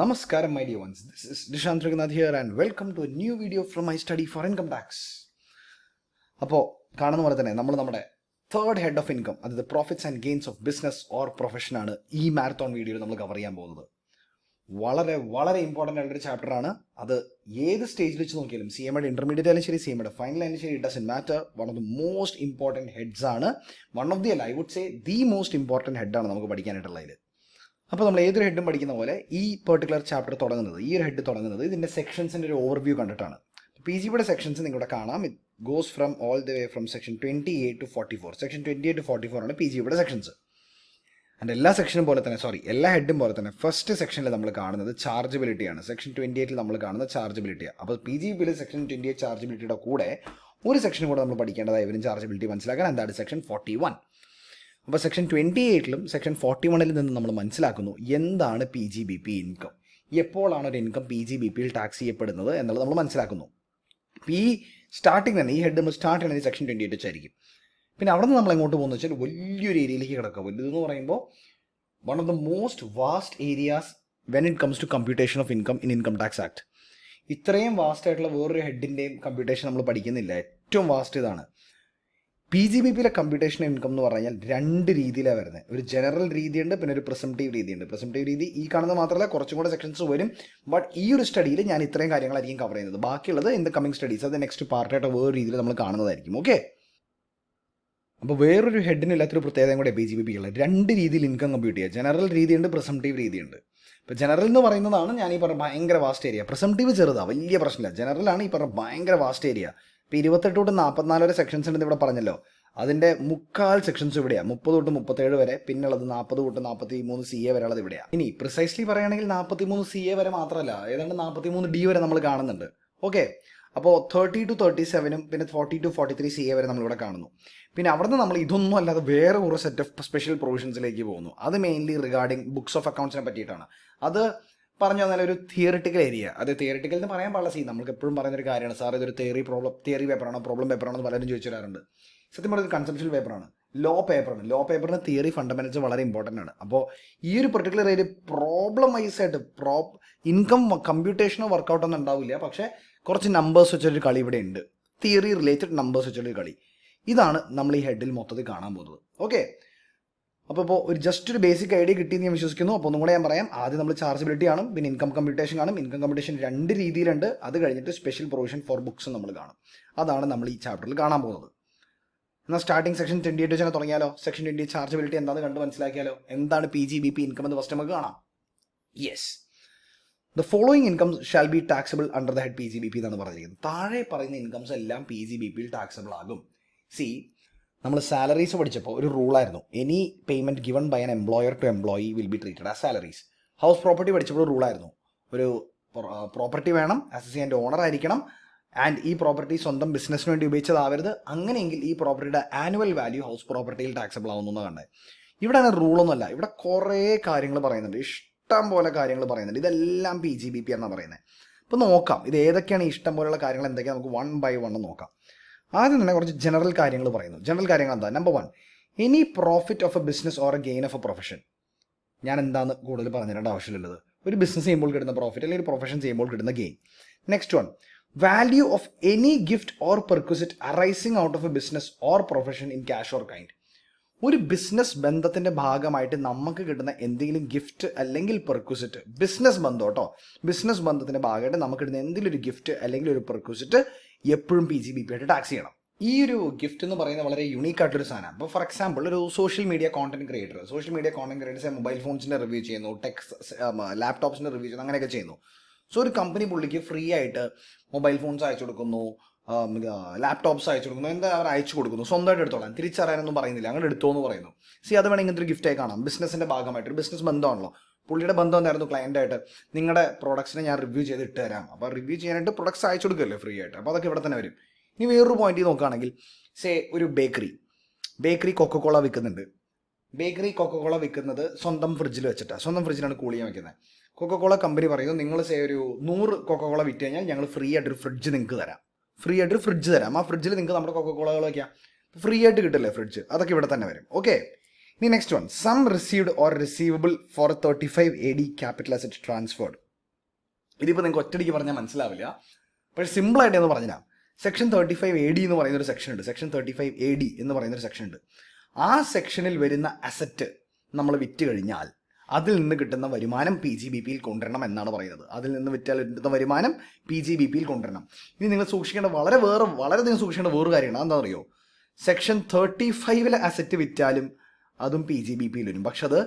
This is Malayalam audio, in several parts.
Namaskaram, my dear ones. This is Dishant Raghunath here and welcome to a new video from my study for income tax. അപ്പോൾ കാണുന്ന പോലെ തന്നെ നമ്മുടെ തേർഡ് ഹെഡ് ഓഫ് ഇൻകം, അതായത് profits and gains of business or പ്രൊഫഷനാണ് ഈ മാരത്തോൺ വീഡിയോയിൽ നമ്മൾ കവർ ചെയ്യാൻ പോകുന്നത്. വളരെ വളരെ ഇമ്പോർട്ടൻ്റ് ആയിട്ടൊരു ചാപ്റ്ററാണ്. അത് ഏത് സ്റ്റേജിൽ വെച്ച് നോക്കിയാലും സി എമ്മയുടെ ഇന്റർമീഡിയറ്റ് ആയാലും ശരി, സി എമ്മയുടെ ഫൈനൽ ആയാലും ശരി, it doesn't matter. One of the most important heads ആണ്. One of the I would say the most important ഹെഡാണ് നമുക്ക് പഠിക്കാനായിട്ടുള്ളതിൽ. അപ്പോൾ നമ്മൾ ഏതൊരു ഹെഡും പഠിക്കുന്ന പോലെ ഈ പെർട്ടിക്കുലർ ചാപ്റ്റർ തുടങ്ങുന്നത്, ഈ ഒരു ഹെഡ് തുടങ്ങുന്നത് ഇതിൻ്റെ സെക്ഷൻസിൻ്റെ ഒരു ഓവർവ്യൂ കണ്ടിട്ടാണ്. പി ജിയുടെ സെക്ഷൻസ് നിങ്ങളുടെ കാണാം. It goes from all the way from section 28 to 44. Section 28 to 44 ആണ് പി ജിയുടെ സെക്ഷൻസ്. ആൻഡ് എല്ലാ സെക്ഷനും പോലെ തന്നെ, എല്ലാ ഹെഡും പോലെ തന്നെ ഫസ്റ്റ് സെക്ഷനിൽ നമ്മൾ കാണുന്നത് ചാർജബിലിറ്റിയാണ്. സെക്ഷൻ 28 നമ്മൾ കാണുന്നത് ചാർജബിലിറ്റിയാണ്. അപ്പോൾ പി ജി ബിൽ സെക്ഷൻ 28 ചാർജബിലിറ്റിയുടെ കൂടെ ഒരു സെക്ഷനും കൂടെ നമ്മൾ പഠിക്കേണ്ടതായി ഇവരും ചാർജബിലിറ്റി മനസ്സിലാക്കാൻ. എന്താണ് സെക്ഷൻ 41. അപ്പോൾ സെക്ഷൻ 28 സെക്ഷൻ 41 നിന്ന് നമ്മൾ മനസ്സിലാക്കുന്നു എന്താണ് P G B P income, എപ്പോഴാണ് ഒരു ഇൻകം പി ജി ബി പിയിൽ ടാക്സ് ചെയ്യപ്പെടുന്നത് എന്നുള്ളത് നമ്മൾ മനസ്സിലാക്കുന്നു. ഈ സ്റ്റാർട്ടിങ് തന്നെ ഈ ഹെഡ് നമ്മൾ സ്റ്റാർട്ട് ചെയ്യുന്നത് സെക്ഷൻ 28 വെച്ചായിരിക്കും. പിന്നെ അവിടെ നിന്ന് നമ്മൾ എങ്ങോട്ട് പോകുന്നത് വെച്ചാൽ വലിയൊരു ഏരിയയിലേക്ക് കിടക്കുക. വലുതെന്ന് പറയുമ്പോൾ one of the most vast areas when it comes to computation of income in income tax act. ഇത്രയും വാസ്റ്റ് ആയിട്ടുള്ള വേറൊരു ഹെഡിൻ്റെയും കമ്പ്യൂട്ടേഷൻ നമ്മൾ പഠിക്കുന്നില്ല. ഏറ്റവും വാസ്റ്റ് ഇതാണ്. പി ജി ബി പിയിലെ കമ്പ്യൂട്ടേഷൻ ഇൻകം എന്ന് പറഞ്ഞാൽ രണ്ട് രീതിയിലാണ് വരുന്നത്. ഒരു ജനറൽ രീതിയുണ്ട്, പിന്നെ ഒരു പ്രിസംപ്റ്റീവ് രീതിയുണ്ട്. പ്രിസംപ്റ്റീവ് രീതി ഈ കാണുന്നത് മാത്രമല്ല, കുറച്ചും കൂടെ സെക്ഷൻസ് വരും. ബട്ട് ഈ ഒരു സ്റ്റഡിയിൽ ഞാൻ ഇത്രയും കാര്യങ്ങളായിരിക്കും കവർ ചെയ്യുന്നത്. ബാക്കിയുള്ളത് ഇൻ ദ കമ്മിങ് സ്റ്റഡീസ്, അത് നെക്സ്റ്റ് പാർട്ടായിട്ട് വേറെ രീതിയിൽ നമ്മൾ കാണുന്നതായിരിക്കും. ഓക്കെ, അപ്പോൾ വേറൊരു ഹെഡിനില്ലാത്തൊരു പ്രത്യേകതയും കൂടെ പി ജി ബി പി ഉള്ളത്. രണ്ട് രീതിയിൽ ഇൻകം കമ്പ്യൂട്ട് ചെയ്യുക. ജനറൽ രീതിയുണ്ട്, പ്രിസംപ്റ്റീവ് രീതിയുണ്ട്. ഇപ്പോൾ ജനറൽ എന്ന് പറയുന്നതാണ് ഞാൻ ഈ പറഞ്ഞ ഭയങ്കര വാസ്റ്റ് ഏരിയ. പ്രിസംപ്റ്റീവ് ചെറുതാണ്, വലിയ പ്രശ്നമില്ല. ജനറലാണ് ഈ പറഞ്ഞ ഭയങ്കര വാസ്റ്റ് ഏരിയ. ഇപ്പോൾ 28 തൊട്ട് 44 വരെ സെക്ഷൻസ് ഉണ്ടെന്ന് ഇവിടെ പറഞ്ഞല്ലോ. അതിൻ്റെ മുക്കാൽ സെക്ഷൻസ് ഇവിടെയാണ്. 30 തൊട്ട് 37 വരെ, പിന്നുള്ളത് 40 തൊട്ട് 43 CA വരെ ഉള്ളത് ഇവിടെയാണ്. ഇനി പ്രിസൈസ്ലി പറയുകയാണെങ്കിൽ 43 CA വരെ മാത്രമല്ല, ഏതാണ്ട് 43 D വരെ നമ്മൾ കാണുന്നുണ്ട്. ഓക്കെ, അപ്പോൾ 30 to 37 പിന്നെ 40 to 43 CA വരെ നമ്മളിവിടെ കാണുന്നു. പിന്നെ അവിടുന്ന് നമ്മൾ ഇതൊന്നും അല്ലാതെ വേറെ ഒരു സെറ്റ് ഓഫ് സ്പെഷ്യൽ പ്രൊവിഷൻസിലേക്ക് പോകുന്നു. അത് മെയിൻലി റിഗാർഡിങ് ബുക്സ് ഓഫ് അക്കൗണ്ട്സിനെ പറ്റിയിട്ടാണ്. അത് പറഞ്ഞു തന്നാൽ ഒരു തിയറിറ്റിക്കൽ ഏരിയ. അത് തിയറിറ്റിക്കൽ എന്ന് പറയാൻ പാടില്ല. നമുക്ക് എപ്പോഴും പറയുന്നൊരു കാര്യമാണ്, സാർ ഇതൊരു തിയറി പേപ്പറാണോ പ്രോബ്ലം പേപ്പറാണോ എന്ന് പലരും ചോദിച്ചു വരാറുണ്ട്. സത്യം പറഞ്ഞത് കൺസെപ്ഷ്യൽ പേപ്പറാണ്, ലോ പേപ്പറാണ്. ലോ പേപ്പറിന് തിയറി ഫണ്ടമെന്റൽസ് വളരെ ഇമ്പോർട്ടൻ്റ് ആണ്. അപ്പോൾ ഈ ഒരു പെർട്ടിക്കുലർ ഏരിയ പ്രോബ്ലം വൈസ് ആയിട്ട് ഇൻകം കമ്പ്യൂട്ടേഷനോ വർക്കൗട്ടൊന്നും ഉണ്ടാവില്ല. പക്ഷേ കുറച്ച് നമ്പേഴ്സ് വെച്ചൊരു കളി ഇവിടെ ഉണ്ട്. തിയറി റിലേറ്റഡ് നമ്പേഴ്സ് വെച്ചൊരു കളി. ഇതാണ് നമ്മൾ ഈ ഹെഡിൽ മൊത്തത്തിൽ കാണാൻ പോകുന്നത്. ഓക്കെ, അപ്പോൾ ഒരു ജസ്റ്റ് ഒരു ബേസിക് ഐഡിയ കിട്ടിയെന്ന് ഞാൻ വിശ്വസിക്കുന്നു. അപ്പോൾ ഒന്നും കൂടെ ഞാൻ പറയാം. ആദ്യം നമ്മൾ ചാർജബിലിറ്റി കാണും, പിന്നെ ഇൻകം കമ്പ്യൂട്ടേഷൻ കാണും. ഇൻകം കമ്പ്യൂട്ടേഷൻ രണ്ട് രീതിയിലുണ്ട്. അത് കഴിഞ്ഞിട്ട് സ്പെഷ്യൽ പ്രൊവിഷൻ ഫോർ ബുക്സ് നമ്മൾ കാണും. അതാണ് നമ്മൾ ഈ ചാപ്റ്ററിൽ കാണാൻ പോകുന്നത്. എന്നാൽ സ്റ്റാർട്ടിങ് സെക്ഷൻ 28 വെച്ച് തന്നെ തുടങ്ങിയാലോ? സെക്ഷൻ 20 ചാർജബിലിറ്റി എന്താണെന്ന് കണ്ട് മനസ്സിലാക്കിയാലോ? എന്താണ് P G B P income എന്ന് ഫസ്റ്റ് നമുക്ക് കാണാം. Yes, the following incomes shall be taxable under the head P G B P എന്നാണ് പറഞ്ഞിരിക്കുന്നത്. താഴെ പറയുന്ന ഇൻകംസ് എല്ലാം പി ജി ബി പിയിൽ ടാക്സബിൾ ആകും. നമ്മൾ സാലറീസ് പഠിച്ചപ്പോൾ ഒരു റൂളായിരുന്നു, any payment given by an employer to employee will be treated as salaries. House property പഠിച്ചപ്പോൾ റൂളായിരുന്നു, ഒരു പ്രോപ്പർട്ടി വേണം, അസസ് ചെയ്യാൻ ഓണർ ആയിരിക്കണം, ആൻഡ് ഈ പ്രോപ്പർട്ടി സ്വന്തം ബിസിനസ്സിന് വേണ്ടി ഉപയോഗിച്ചതാവരുത്. അങ്ങനെയെങ്കിൽ ഈ പ്രോപ്പർട്ടിയുടെ ആനുവൽ വാല്യൂ ഹൗസ് പ്രോപ്പർട്ടിയിൽ ടാക്സബിൾ ആവുന്നു കണ്ടത്. ഇവിടെ അങ്ങനെ റൂളൊന്നുമല്ല. ഇവിടെ കുറേ കാര്യങ്ങൾ പറയുന്നുണ്ട്, ഇഷ്ടം പോലെ കാര്യങ്ങൾ പറയുന്നുണ്ട്. ഇതെല്ലാം പി ജി ബി പി എന്നാണ് പറയുന്നത്. അപ്പോൾ നോക്കാം ഇത് ഏതൊക്കെയാണ് ഇഷ്ടം പോലെയുള്ള കാര്യങ്ങൾ, എന്തൊക്കെയാണ് നമുക്ക് 1 by 1 നോക്കാം. ആദ്യം തന്നെ കുറച്ച് ജനറൽ കാര്യങ്ങൾ പറയുന്നു. ജനറൽ കാര്യങ്ങൾ എന്താ? Number 1, any profit of A business or A gain of A profession. ഞാൻ എന്താണെന്ന് കൂടുതൽ പറഞ്ഞിരേണ്ട ആവശ്യമുള്ളത്, ഒരു ബിസിനസ് ചെയ്യുമ്പോൾ കിട്ടുന്ന പ്രോഫിറ്റ് അല്ലെങ്കിൽ ഒരു പ്രൊഫഷൻ ചെയ്യുമ്പോൾ കിട്ടുന്ന gain. Next 1, value of any gift or perquisite arising out of A business or profession in cash or kind. ഒരു ബിസിനസ് ബന്ധത്തിൻ്റെ ഭാഗമായിട്ട് നമുക്ക് കിട്ടുന്ന എന്തെങ്കിലും ഗിഫ്റ്റ് അല്ലെങ്കിൽ പെർക്വിസിറ്റ്, ബിസിനസ് ബന്ധം കേട്ടോ, ബിസിനസ് ബന്ധത്തിൻ്റെ ഭാഗമായിട്ട് നമുക്ക് കിട്ടുന്ന എന്തെങ്കിലും ഒരു ഗിഫ്റ്റ് അല്ലെങ്കിൽ ഒരു പെർക്വിസിറ്റ് എപ്പോഴും പി ജി ബി പി ആയിട്ട് ടാക്സ് ചെയ്യണം. ഈ ഒരു ഗിഫ്റ്റ് എന്ന് പറയുന്നത് വളരെ യൂണീക്ക് ആയിട്ടൊരു സാധനമാണ്. അപ്പോൾ ഫോർ എക്സാമ്പിൾ ഒരു social media content creators mobile ഫോൺസിൻ്റെ റിവ്യൂ ചെയ്യുന്നു, ലാപ്ടോപ്സിൻ്റെ റിവ്യൂ ചെയ്യുന്നു, അങ്ങനെയൊക്കെ ചെയ്യുന്നു. സോ ഒരു കമ്പനി പുള്ളിക്ക് ഫ്രീ ആയിട്ട് മൊബൈൽ ഫോൺസ് അയച്ചു കൊടുക്കുന്നു, ലാപ്ടോപ്സ് അയച്ചു കൊടുക്കുന്നു, എന്താ അവർ അയച്ചു കൊടുക്കുന്നു, സ്വന്തമായിട്ട് എടുത്തോളാം, തിരിച്ചറിയാനൊന്നും പറയുന്നില്ല, അങ്ങനെ എടുത്തോ എന്ന് പറയുന്നു. അത് വേണമെങ്കിൽ ഇങ്ങനത്തെ ഒരു ഗിഫ്റ്റായി കാണാം. ബിസിനസ്സിൻ്റെ ഭാഗമായിട്ട് ഒരു ബിസിനസ് ബന്ധമാണല്ലോ. പുള്ളിയുടെ ബന്ധം എന്തായിരുന്നു? ക്ലയൻ്റായിട്ട് നിങ്ങളുടെ പ്രോഡക്ട്സിനെ ഞാൻ റിവ്യൂ ചെയ്ത് ഇട്ട് തരാം. അപ്പോൾ റിവ്യൂ ചെയ്യാനായിട്ട് പ്രൊഡക്ട്സ് അയച്ചു കൊടുക്കുമല്ലേ ഫ്രീ ആയിട്ട്. അപ്പോൾ അതൊക്കെ ഇവിടെ തന്നെ വരും. ഇനി വേറൊരു പോയിന്റ് നോക്കുകയാണെങ്കിൽ, ഒരു ബേക്കറി കൊക്കക്കോള വിൽക്കുന്നുണ്ട്. ബേക്കറി കൊക്കക്കോള വിൽക്കുന്നത് സ്വന്തം ഫ്രിഡ്ജിൽ വെച്ചിട്ടാണ്, സ്വന്തം ഫ്രിഡ്ജിലാണ് കൂൾ ചെയ്യാൻ വെക്കുന്നത്. കൊക്കക്കോള കമ്പനി പറയുന്നു, നിങ്ങൾ ഒരു 100 കൊക്കക്കോള വിറ്റ് കഴിഞ്ഞാൽ ഞങ്ങൾ ഫ്രീ ആയിട്ടൊരു ഫ്രിഡ്ജ് നിങ്ങൾക്ക് തരാം. ആ ഫ്രിഡ്ജിൽ നിങ്ങൾക്ക് നമ്മുടെ കൊക്കക്കോളകൾ വയ്ക്കാം. ഫ്രീ ആയിട്ട് കിട്ടില്ലേ ഫ്രിഡ്ജ്. അതൊക്കെ ഇവിടെ തന്നെ വരും. ഓക്കെ, ഇനി next 1, sum received or receivable for 35 AD capital asset transferred. ഇതിപ്പോൾ നിങ്ങൾക്ക് ഒറ്റയടിക്ക് പറഞ്ഞാൽ മനസ്സിലാവില്ല, പക്ഷേ സിമ്പിളായിട്ട് എന്ന് പറഞ്ഞാൽ സെക്ഷൻ 35AD എന്ന് പറയുന്നൊരു സെക്ഷൻ ഉണ്ട്. സെക്ഷൻ 35AD എന്ന് പറയുന്നൊരു സെക്ഷൻ ഉണ്ട്. ആ സെക്ഷനിൽ വരുന്ന അസറ്റ് നമ്മൾ വിറ്റ് കഴിഞ്ഞാൽ അതിൽ നിന്ന് കിട്ടുന്ന വരുമാനം PGBPയിൽ കൊണ്ടുവരണം എന്നാണ് പറയുന്നത്. അതിൽ നിന്ന് വിറ്റാൽ കിട്ടുന്ന വരുമാനം PGBPയിൽ കൊണ്ടുവരണം. ഇനി നിങ്ങൾ സൂക്ഷിക്കേണ്ട വളരെയധികം സൂക്ഷിക്കേണ്ട വേറൊരു കാര്യമാണ്. എന്താ പറയുമോ, സെക്ഷൻ 35 അസറ്റ് വിറ്റാലും അതും PGBPയിൽ വരും. പക്ഷെ അത്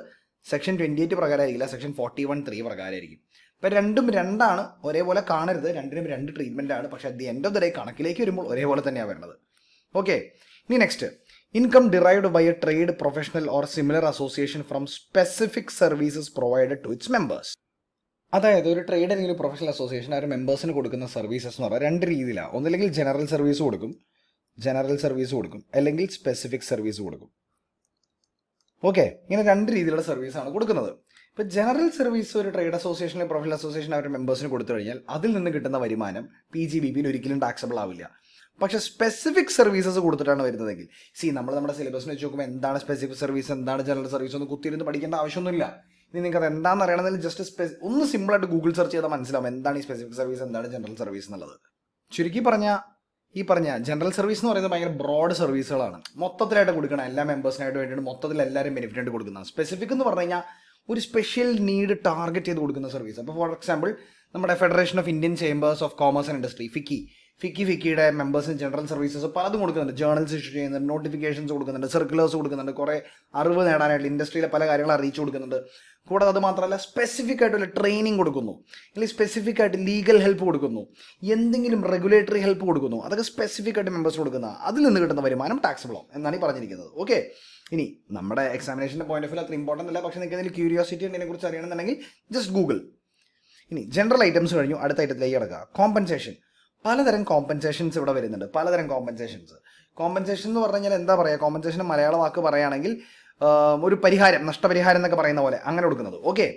സെക്ഷൻ 28 പ്രകാരമായിരിക്കില്ല, സെക്ഷൻ 41(3) പ്രകാരമായിരിക്കും. ഇപ്പം രണ്ടാണ്, ഒരേപോലെ കാണരുത്, രണ്ടിനും രണ്ട് ട്രീറ്റ്മെൻ്റ് ആണ്. പക്ഷേ at the end of the day കണക്കിലേക്ക് വരുമ്പോൾ ഒരേപോലെ തന്നെയാണ് വരുന്നത്. ഓക്കെ, ഇനി next, income derived by a trade, professional or similar association from specific services provided to its members. അതായത് ഒരു ട്രേഡ് അല്ലെങ്കിൽ പ്രൊഫഷണൽ അസോസിയേഷൻ അവർ മെമ്പേഴ്സിന് കൊടുക്കുന്ന സർവീസസ് എന്ന് പറഞ്ഞാൽ രണ്ട് രീതിയിലാണ്. ഒന്നില്ലെങ്കിൽ ജനറൽ സർവീസ് കൊടുക്കും, അല്ലെങ്കിൽ സ്പെസിഫിക് സർവീസ് കൊടുക്കും. ഓക്കെ, ഇങ്ങനെ രണ്ട് രീതിയിലുള്ള സർവീസാണ് കൊടുക്കുന്നത്. ഇപ്പോൾ ജനറൽ സർവീസ് ഒരു ട്രേഡ് അസോസിയേഷനിലെ പ്രൊഫഷണൽ അസോസിയേഷൻ അവരുടെ മെമ്പേഴ്സിന് കൊടുത്തു കഴിഞ്ഞാൽ അതിൽ നിന്ന് കിട്ടുന്ന വരുമാനം PGBPയിൽ ഒരിക്കലും ടാക്സബിൾ ആവില്ല. പക്ഷേ സ്പെസിഫിക് സർവീസസ് കൊടുത്തിട്ടാണ് വരുന്നതെങ്കിൽ, നമ്മുടെ സിലബസിന് വെച്ച് നോക്കുമ്പോൾ എന്താണ് സ്പെസിഫിക് സർവീസ്, എന്താണ് ജനറൽ സർവീസ് ഒന്ന് കുത്തിയിരുന്ന് പഠിക്കേണ്ട ആവശ്യമൊന്നുമില്ല. ഇനി നിങ്ങൾക്ക് അത് എന്താണെന്ന് അറിയണമെങ്കിൽ ജസ്റ്റ് ഒന്ന് സിമ്പിളായിട്ട് ഗൂഗിൾ സെർച്ച് ചെയ്താൽ മനസ്സിലാവും എന്താണ് ഈ സ്പെസിഫിക് സർവീസ്, എന്താണ് ജനറൽ സർവീസ് എന്നുള്ളത്. ചുരുക്കി പറഞ്ഞാൽ ഈ പറഞ്ഞ ജനറൽ സർവീസ് എന്ന് പറയുന്നത് ഭയങ്കര ബ്രോഡ് സർവീസുകളാണ്, മൊത്തത്തിലായിട്ട് കൊടുക്കണം, എല്ലാ മെമ്പേഴ്സിനായിട്ട് വേണ്ടിയിട്ട് മൊത്തത്തിൽ എല്ലാവരും ബെനിഫിറ്റ് ആയിട്ട് കൊടുക്കുന്നത്. സ്പെസിഫിക് എന്ന് പറഞ്ഞു കഴിഞ്ഞാൽ ഒരു സ്പെഷ്യൽ നീഡ് ടാർഗറ്റ് ചെയ്ത് കൊടുക്കുന്ന സർവീസ്. അപ്പോൾ ഫോർ എക്സാമ്പിൾ നമ്മുടെ federation of Indian chambers of commerce and industry, ഫിക്കിയുടെ മെമ്പേഴ്സിന് ജനറൽ സർവീസസ് പലതും കൊടുക്കുന്നുണ്ട്. ജേർണൽസ് ഇഷ്യൂ ചെയ്യുന്നുണ്ട്, നോട്ടിഫിക്കേഷൻസ് കൊടുക്കുന്നുണ്ട്, സർക്കുലേഴ്സ് കൊടുക്കുന്നുണ്ട്, കുറേ അറിവ് നേടാനായിട്ട് ഇൻഡസ്ട്രിയിലെ പല കാര്യങ്ങൾ അറിയിച്ചു കൊടുക്കുന്നുണ്ട്. കൂടാതെ അത് മാത്രമല്ല സ്പെസിഫിക് ആയിട്ടുള്ള ട്രെയിനിങ് കൊടുക്കുന്നു, അല്ലെങ്കിൽ സ്പെസിഫിക് ആയിട്ട് ലീഗൽ ഹെൽപ്പ് കൊടുക്കുന്നു, എന്തെങ്കിലും റെഗുലേറ്ററി ഹെൽപ്പ് കൊടുക്കുന്നു. അതൊക്കെ സ്പെസിഫിക് ആയിട്ട് മെമ്പേഴ്സ് കൊടുക്കുന്ന അതിൽ നിന്ന് കിട്ടുന്ന വരുമാനം ടാക്സബിൾ ആവും എന്നാണ് ഈ പറഞ്ഞിരിക്കുന്നത്. ഓക്കെ, ഇനി നമ്മുടെ എക്സാമിനേഷൻ്റെ പോയിന്റ് ഓഫ് വ്യൂ അത്ര ഇമ്പോർട്ടൻ്റ് അല്ല, പക്ഷേ നിങ്ങൾക്ക് എന്തെങ്കിലും ക്യൂരിയോസിറ്റി ഇതിനെക്കുറിച്ച് അറിയണമെന്നുണ്ടെങ്കിൽ ജസ്റ്റ് ഗൂഗിൾ. ഇനി ജനറൽ ഐറ്റംസ് കഴിഞ്ഞു, അടുത്ത ഐറ്റത്തിലേക്ക് കിടക്കുക, കോമ്പൻസേഷൻ. പലതരം കോമ്പൻസേഷൻസ് ഇവിടെ വരുന്നുണ്ട്, പലതരം കോമ്പൻസേഷൻസ് എന്ന് പറഞ്ഞു കഴിഞ്ഞാൽ എന്താ പറയുക, കോമ്പൻസേഷൻ മലയാള വാക്ക് പറയുകയാണെങ്കിൽ ഒരു പരിഹാരം, നഷ്ടപരിഹാരം എന്നൊക്കെ പറയുന്ന പോലെ അങ്ങനെ കൊടുക്കുന്നത്. ഓക്കെ,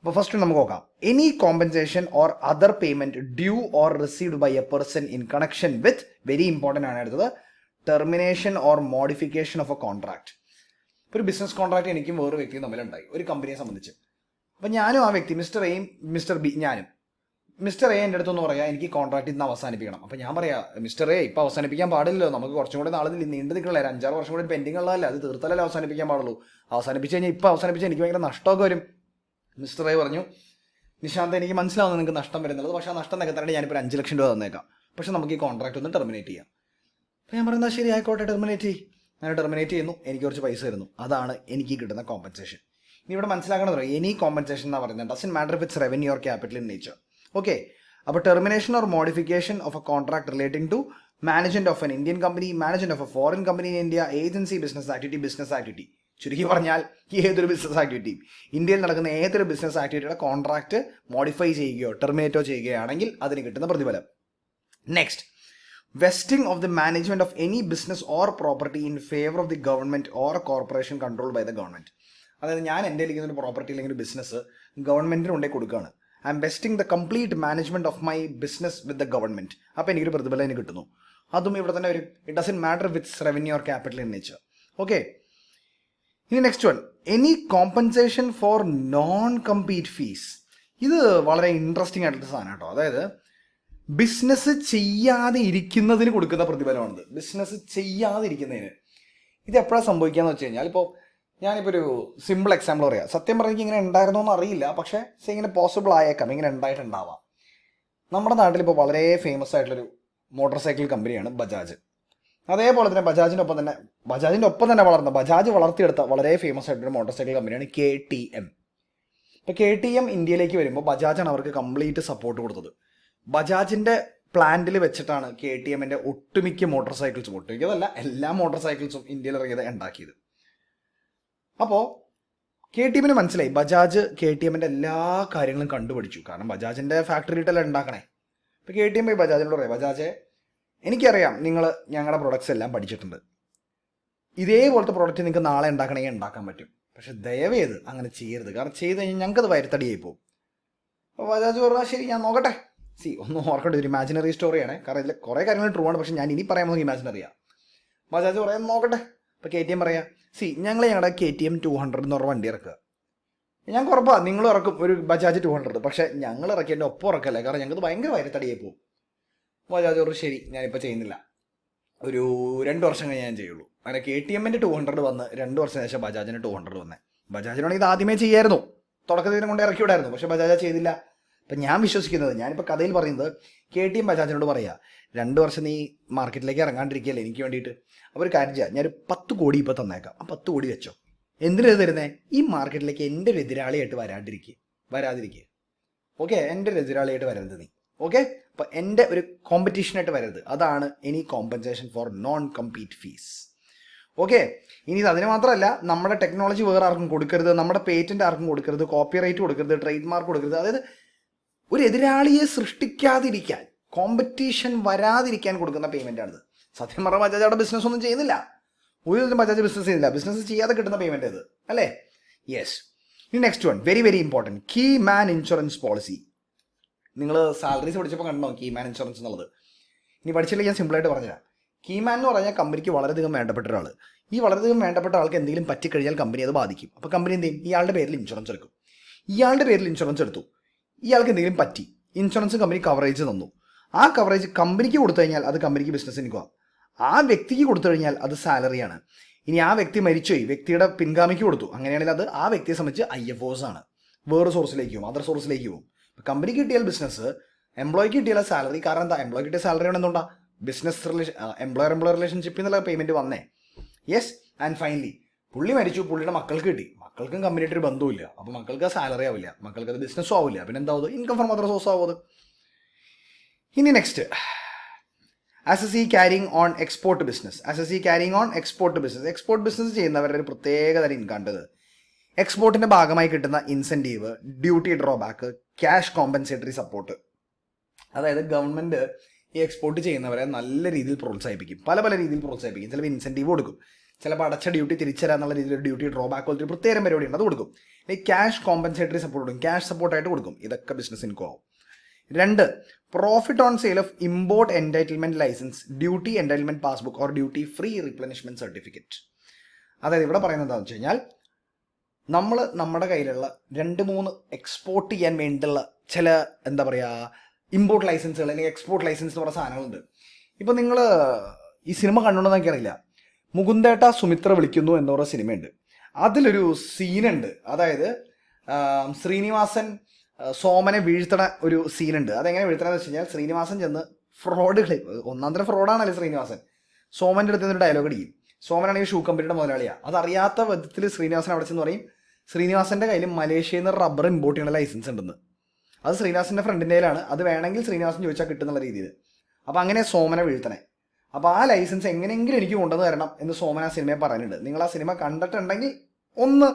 അപ്പോൾ ഫസ്റ്റ് നമുക്ക് നോക്കാം. Any compensation or other payment due or received by a person in connection with, very important ആണ് അടുത്തത്, termination or modification of a contract. ഇപ്പോൾ ഒരു ബിസിനസ് കോൺട്രാക്ട് എനിക്കും വേറൊരു വ്യക്തിയും തമ്മിലുണ്ടായി, ഒരു കമ്പനിയെ സംബന്ധിച്ച്. അപ്പോൾ ഞാനും ആ വ്യക്തി മിസ്റ്റർ എയും മിസ്റ്റർ ബി, മിസ്റ്റർ എ എൻ്റെ അടുത്തൊന്ന് പറയാം എനിക്ക് കോൺട്രാക്ട് ഇന്ന് അവസാനിപ്പിക്കണം. അപ്പോൾ ഞാൻ പറയാം മിസ്റ്റർ എ ഇപ്പോൾ അവസാനിപ്പിക്കാൻ പാടില്ലല്ലോ, നമുക്ക് കുറച്ചും കൂടി നാളെ നീണ്ടു നിൽക്കണല്ലേ, 5-6 വർഷം കൂടി പെൻഡിങ് ഉള്ളതല്ല, അത് തീർത്തലല്ലേ അവസാനിപ്പിക്കാൻ പാടുള്ളൂ. അവസാനിപ്പിച്ച് കഴിഞ്ഞാൽ ഇപ്പോൾ അവസാനിപ്പിച്ചാൽ എനിക്ക് ഭയങ്കര നഷ്ടമൊക്കെ വരും. മിസ്റ്റർ എ പറഞ്ഞു, നിശാന്ത് എനിക്ക് മനസ്സിലാവുന്നത് നിങ്ങൾക്ക് നഷ്ടം വരുന്നുള്ളത്, പക്ഷേ ആ നഷ്ടം നികത്താനായിട്ട് ഞാനിപ്പോൾ 5 ലക്ഷം രൂപ തന്നേക്കാം, പക്ഷേ നമുക്ക് ഈ കോൺട്രാക്ട് ഒന്ന് ടെർമിനേറ്റ് ചെയ്യാം. അപ്പോൾ ഞാൻ പറയുന്നത് ശരി ആയിക്കോട്ടെ, ടെർമിനേറ്റ് ചെയ്യും. ഞാൻ ടെർമിനേറ്റ് ചെയ്യുന്നു, എനിക്ക് കുറച്ച് പൈസ തരുന്നു, അതാണ് എനിക്ക് കിട്ടുന്ന കോമ്പൻസേഷൻ. ഇനി ഇവിടെ മനസ്സിലാക്കണത് എനി കോമ്പൻസേഷൻ എന്നാണ് പറയുന്നത്, doesn't matter if it's revenue or capital in nature. Okay, അപ്പോൾ termination or modification of a contract relating to management of an Indian company, management of a foreign company in India, agency business activity. ചുരുക്കി പറഞ്ഞാൽ ഏതൊരു ബിസിനസ് ആക്ടിവിറ്റിയും, ഇന്ത്യയിൽ നടക്കുന്ന ഏതൊരു ബിസിനസ് ആക്ടിവിറ്റിയുടെ കോൺട്രാക്ട് മോഡിഫൈ ചെയ്യുകയോ ടെർമിനേറ്റോ ചെയ്യുകയാണെങ്കിൽ അതിന് കിട്ടുന്ന പ്രതിഫലം. Next, vesting of the management of any business or property in favour of the government or corporation controlled by the government. അതായത് ഞാൻ എൻ്റെ ഇരിക്കുന്ന ഒരു പ്രോപ്പർട്ടി അല്ലെങ്കിൽ ഒരു ബിസിനസ് ഗവൺമെന്റിന് കൊണ്ടേ കൊടുക്കുകയാണ്. I'm vesting the complete management of my business with the government. അപ്പോൾ എനിക്കൊരു പ്രതിഫലം എനിക്ക് കിട്ടുന്നു, അതും ഇവിടെ തന്നെ വരും. It doesn't matter with revenue or capital in nature. Okay, ഇനി next one, any compensation for non compete fees. ഇത് വളരെ ഇൻട്രസ്റ്റിംഗ് ആയിട്ടുള്ള സാധനം കേട്ടോ. അതായത് ബിസിനസ് ചെയ്യാതെ ഇരിക്കുന്നതിന് കൊടുക്കുന്ന പ്രതിഫലമാണിത്, ബിസിനസ് ചെയ്യാതെ ഇരിക്കുന്നതിന്. ഇത് എപ്പോഴാണ് സംഭവിക്കാന്ന് വെച്ച് കഴിഞ്ഞാൽ, ഞാനിപ്പോൾ ഒരു സിമ്പിൾ എക്സാമ്പിൾ പറയാം. സത്യം പറഞ്ഞെങ്കിൽ ഇങ്ങനെ ഉണ്ടായിരുന്നോ എന്ന് അറിയില്ല, പക്ഷേ ഇങ്ങനെ പോസിബിൾ ആയേക്കാം, ഇങ്ങനെ ഉണ്ടായിട്ടുണ്ടാവാം. നമ്മുടെ നാട്ടിലിപ്പോൾ വളരെ ഫേമസ് ആയിട്ടുള്ളൊരു മോട്ടോർ സൈക്കിൾ കമ്പനിയാണ് ബജാജ്. അതേപോലെ തന്നെ ബജാജിൻ്റെ ഒപ്പം തന്നെ ബജാജ് വളർത്തിയെടുത്ത വളരെ ഫേമസ് ആയിട്ടൊരു മോട്ടോർ സൈക്കിൾ കമ്പനിയാണ് KTM. ഇപ്പോൾ KTM ഇന്ത്യയിലേക്ക് വരുമ്പോൾ ബജാജാണ് അവർക്ക് കംപ്ലീറ്റ് സപ്പോർട്ട് കൊടുത്തത്. ബജാജിൻ്റെ പ്ലാന്റിൽ വെച്ചിട്ടാണ് KTMൻ്റെ ഒട്ടുമിക്ക മോട്ടോർ സൈക്കിൾസും, ഒട്ടുമിക്കതല്ല എല്ലാ മോട്ടോർ സൈക്കിൾസും ഇന്ത്യയിൽ ഇറങ്ങിയത് ഉണ്ടാക്കിയത്. അപ്പോൾ KTMന് മനസ്സിലായി ബജാജ് KTMൻ്റെ എല്ലാ കാര്യങ്ങളും കണ്ടുപിടിച്ചു, കാരണം ബജാജിൻ്റെ ഫാക്ടറിയിട്ടല്ല ഉണ്ടാക്കണേ. ഇപ്പോൾ KTM പോയി ബജാജിനോട് പറയാം, ബജാജെ എനിക്കറിയാം നിങ്ങൾ ഞങ്ങളുടെ പ്രൊഡക്ട്സ് എല്ലാം പഠിച്ചിട്ടുണ്ട്, ഇതേപോലത്തെ പ്രോഡക്റ്റ് നിങ്ങൾക്ക് നാളെ ഉണ്ടാക്കണമെങ്കിൽ ഉണ്ടാക്കാൻ പറ്റും, പക്ഷെ ദയവേത് അങ്ങനെ ചെയ്യരുത്, കാരണം ചെയ്ത് കഴിഞ്ഞാൽ ഞങ്ങൾക്കത് വരുത്തടിയായി പോകും. അപ്പോൾ ബജാജ് പറഞ്ഞാൽ ശരി ഞാൻ നോക്കട്ടെ. ഒന്നും ഓർക്കേണ്ട, ഒരു ഇമാജിനറി സ്റ്റോറിയാണ്, കാരണം ഇതിൽ കുറേ കാര്യങ്ങൾ ട്രൂ ആണ്, പക്ഷെ ഞാൻ ഇനി പറയാൻ പോകുന്നത് ഇമാജിനറിയാണ്. ബജാജ് പറയാൻ നോക്കട്ടെ. അപ്പോൾ KTM പറയാം, ഞങ്ങൾ ഞങ്ങളുടെ KTM 200 എന്ന് പറഞ്ഞ വണ്ടി ഇറക്കുക, ഞങ്ങൾക്ക് ഉറപ്പാണ് നിങ്ങൾ ഇറക്കും ഒരു ബജാജ് 200. പക്ഷേ ഞങ്ങൾ ഇറക്കിയതിൻ്റെ ഒപ്പം ഇറക്കല്ലേ, കാരണം ഞങ്ങൾക്ക് ഭയങ്കര വയറ്റടിയായി പോകും. ബജാജ് ഒരു ശരി ഞാനിപ്പോൾ ചെയ്യുന്നില്ല, ഒരു 2 വർഷം കഴിഞ്ഞ് ഞാൻ ചെയ്യുള്ളൂ. അങ്ങനെ KTM 200 വന്ന് 2 വർഷം ശേഷം ബജാജിന് 200 വന്നേ. ബജാജിനാണെങ്കിൽ ഇത് ആദ്യമേ ചെയ്യായിരുന്നു, തുടക്കത്തിൽ കൊണ്ട് ഇറക്കി വിടായിരുന്നു, പക്ഷേ ബജാജ് ചെയ്തില്ല. അപ്പം ഞാൻ വിശ്വസിക്കുന്നത്, ഞാനിപ്പോൾ കഥയിൽ പറയുന്നത്, KTM ബജാജിനോട് പറയുക 2 വർഷം നീ മാർക്കറ്റിലേക്ക് ഇറങ്ങാണ്ടിരിക്കുകയല്ലേ എനിക്ക് വേണ്ടിയിട്ട്, അപ്പോൾ ഒരു കാര്യം ചെയ്യാം, ഞാനൊരു 10 കോടി ഇപ്പോൾ തന്നേക്കാം, ആ 10 കോടി വെച്ചോ. എന്തിനാണ് തരുന്നേ? ഈ മാർക്കറ്റിലേക്ക് എൻ്റെ ഒരു എതിരാളിയായിട്ട് വരാതിരിക്കുക. ഓക്കെ, എൻ്റെ ഒരു എതിരാളിയായിട്ട് വരരുത് നീ. ഓക്കെ, അപ്പോൾ എൻ്റെ ഒരു കോമ്പറ്റീഷനായിട്ട് വരരുത്. അതാണ് any compensation for non compete fees. Okay, ഇനി ഇത് അതിന് മാത്രമല്ല, നമ്മുടെ ടെക്നോളജി വേറെ ആർക്കും കൊടുക്കരുത്, നമ്മുടെ പേറ്റന്റ് ആർക്കും കൊടുക്കരുത്, കോപ്പിറൈറ്റ് കൊടുക്കരുത്, ട്രേഡ് മാർക്ക് കൊടുക്കരുത്. അതായത് ഒരു എതിരാളിയെ സൃഷ്ടിക്കാതിരിക്കാൻ, കോമ്പറ്റീഷൻ വരാതിരിക്കാൻ കൊടുക്കുന്ന പേയ്മെൻ്റാണിത്. സത്യം പറഞ്ഞാൽ ബജാജ് അവിടെ ബിസിനസ് ഒന്നും ചെയ്യുന്നില്ല, ഒരു ദിവസം ബജാജ് ബിസിനസ് ചെയ്യുന്നില്ല, ബിസിനസ് ചെയ്യാതെ കിട്ടുന്ന പേയ്മെൻറ്റ് ഇത് അല്ലേ. യെസ്. ഇനി next one, very very important, key man insurance policy. നിങ്ങൾ സാലറീസ് പഠിച്ചപ്പോൾ കണ്ടോ കീ മാൻ ഇൻഷുറൻസ് എന്നുള്ളത്? ഇനി പഠിച്ചില്ലെങ്കിൽ ഞാൻ സിമ്പിളായിട്ട് പറഞ്ഞുതരാം. കീ മാൻ എന്ന് പറഞ്ഞാൽ കമ്പനിക്ക് വളരെയധികം വേണ്ടപ്പെട്ട ഒരാൾ. ഈ വളരെയധികം വേണ്ടപ്പെട്ട ആൾക്ക് എന്തെങ്കിലും പറ്റിക്കഴിഞ്ഞാൽ കമ്പനി അത് ബാധിക്കും. അപ്പോൾ കമ്പനി എന്ത് ചെയ്യും? ഇയാളുടെ പേരിൽ ഇൻഷുറൻസ് എടുക്കും. ഇയാളുടെ പേരിൽ ഇൻഷുറൻസ് എടുത്തു, ഇയാൾക്ക് എന്തെങ്കിലും പറ്റി, ഇൻഷുറൻസ് കമ്പനി കവറേജ് തന്നു. ആ കവറേജ് കമ്പനിക്ക് കൊടുത്തു കഴിഞ്ഞാൽ അത് കമ്പനിക്ക് ബിസിനസ് ഇൻകം, ആ വ്യക്തിക്ക് കൊടുത്തു കഴിഞ്ഞാൽ അത് സാലറിയാണ്. ഇനി ആ വ്യക്തി മരിച്ചുപോയി, വ്യക്തിയുടെ പിൻഗാമിക്ക് കൊടുത്തു, അങ്ങനെയാണെങ്കിൽ അത് ആ വ്യക്തിയെ സംബന്ധിച്ച് IFOs ആണ്, വേറെ സോഴ്സിലേക്ക് പോകും, അതർ സോഴ്സിലേക്ക് പോകും. കമ്പനിക്ക് കിട്ടിയാൽ ബിസിനസ്, എംപ്ലോയിക്ക് കിട്ടിയാൽ സാലറി. കാരണം എന്താ? എംപ്ലോയി കിട്ടിയ സാലറി കൊണ്ട് എന്തുകൊണ്ടാ? ബിസിനസ് എംപ്ലോയർ റിലേഷൻഷിപ്പിൽ നിന്നുള്ള പേയ്മെൻറ്റ് വന്നേ. യെസ്. ആൻഡ് ഫൈനലി പുള്ളി മരിച്ചു, പുള്ളിയുടെ മക്കൾക്ക് കിട്ടി, മക്കൾക്കും കമ്പനിയായിട്ട് ഒരു ബന്ധമില്ല, അപ്പോൾ മക്കൾക്ക് സാലറി ആവില്ല, മക്കൾക്ക് അത് ബിസിനസ്സും ആവില്ല, പിന്നെ എന്താവും? ഇൻകം ഫ്രം അതർ സോഴ്സ് ആവും അത്. ഇനി next, assessee carrying on export business. Export business ചെയ്യുന്നവരുടെ ഒരു പ്രത്യേക തരം ഇൻകം ഉണ്ട്. എക്സ്പോർട്ടിൻ്റെ ഭാഗമായി കിട്ടുന്ന incentive, duty drawback, cash compensatory support. അതായത് ഗവൺമെൻറ് ഈ എക്സ്പോർട്ട് ചെയ്യുന്നവരെ നല്ല രീതിയിൽ പ്രോത്സാഹിപ്പിക്കും, പല രീതിയിൽ പ്രോത്സാഹിപ്പിക്കും. ചിലപ്പോൾ ഇൻസെൻറ്റീവ് കൊടുക്കും, ചിലപ്പോൾ അടച്ച ഡ്യൂട്ടി തിരിച്ചരാന്നുള്ള രീതിയിൽ ഡ്യൂട്ടി ഡ്രോബാക്ക് പോലത്തെ പ്രത്യേക പരിപാടിയുണ്ട്, അത് കൊടുക്കും. അല്ലെങ്കിൽ ക്യാഷ് കോമ്പൻസേറ്ററി സപ്പോർട്ട് കൊടുക്കും, ക്യാഷ് സപ്പോർട്ടായിട്ട് കൊടുക്കും. ഇതൊക്കെ ബിസിനസ് ഇൻകം ആവും. 2, profit on sale of import entitlement licence, duty entitlement passbook or duty free replenishment certificate. അതായത് ഇവിടെ പറയുന്നത് എന്താണെന്ന് വെച്ച് കഴിഞ്ഞാൽ, നമ്മൾ നമ്മുടെ കയ്യിലുള്ള 2-3 എക്സ്പോർട്ട് ചെയ്യാൻ വേണ്ടിയുള്ള ചില എന്താ പറയുക ഇമ്പോർട്ട് ലൈസൻസുകൾ അല്ലെങ്കിൽ എക്സ്പോർട്ട് ലൈസൻസ് എന്ന് പറയുന്ന സാധനങ്ങളുണ്ട്. ഇപ്പോൾ നിങ്ങൾ ഈ സിനിമ കണ്ടുകൊണ്ടെന്ന് എനിക്കറിയില്ല, മുകുന്ദേട്ട സുമിത്ര വിളിക്കുന്നു എന്ന് പറയുന്ന സിനിമയുണ്ട്. അതിലൊരു സീനുണ്ട്, അതായത് ശ്രീനിവാസൻ സോമനെ വീഴ്ത്തണ ഒരു സീനുണ്ട്. അതെങ്ങനെ വീഴ്ത്തണമെന്ന് വെച്ച് കഴിഞ്ഞാൽ, ശ്രീനിവാസൻ ചെന്ന് ഒന്നാന്തരം ഫ്രോഡാണല്ലേ ശ്രീനിവാസൻ, സോമൻ്റെ അടുത്ത് നിന്നൊരു ഡയലോഗ് അടിക്കും. സോമനാണെങ്കിൽ ഷൂ കമ്പനിയുടെ മുതലാളിയാണ്. അതറിയാത്ത വിധത്തിൽ ശ്രീനിവാസൻ അവിടെ ചെന്ന് പറയും, ശ്രീനിവാസൻ്റെ കയ്യിൽ മലേഷ്യയിൽ നിന്ന് റബ്ബർ ഇമ്പോർട്ട് ചെയ്യുന്ന ലൈസൻസ് ഉണ്ടെന്ന്. അത് ശ്രീനിവാസൻ്റെ ഫ്രണ്ടിൻ്റെ കയ്യിലാണ്, അത് വേണമെങ്കിൽ ശ്രീനിവാസൻ ചോദിച്ചാൽ കിട്ടുന്നുള്ള രീതിയിൽ. അപ്പോൾ അങ്ങനെ സോമനെ വീഴ്ത്തണേ. അപ്പോൾ ആ ലൈസൻസ് എങ്ങനെയെങ്കിലും എനിക്ക് കൊണ്ടുവന്ന് തരണം എന്ന് സോമൻ ആ സിനിമയെ പറയുന്നുണ്ട്. നിങ്ങൾ ആ സിനിമ കണ്ടിട്ടുണ്ടെങ്കിൽ ഒന്ന്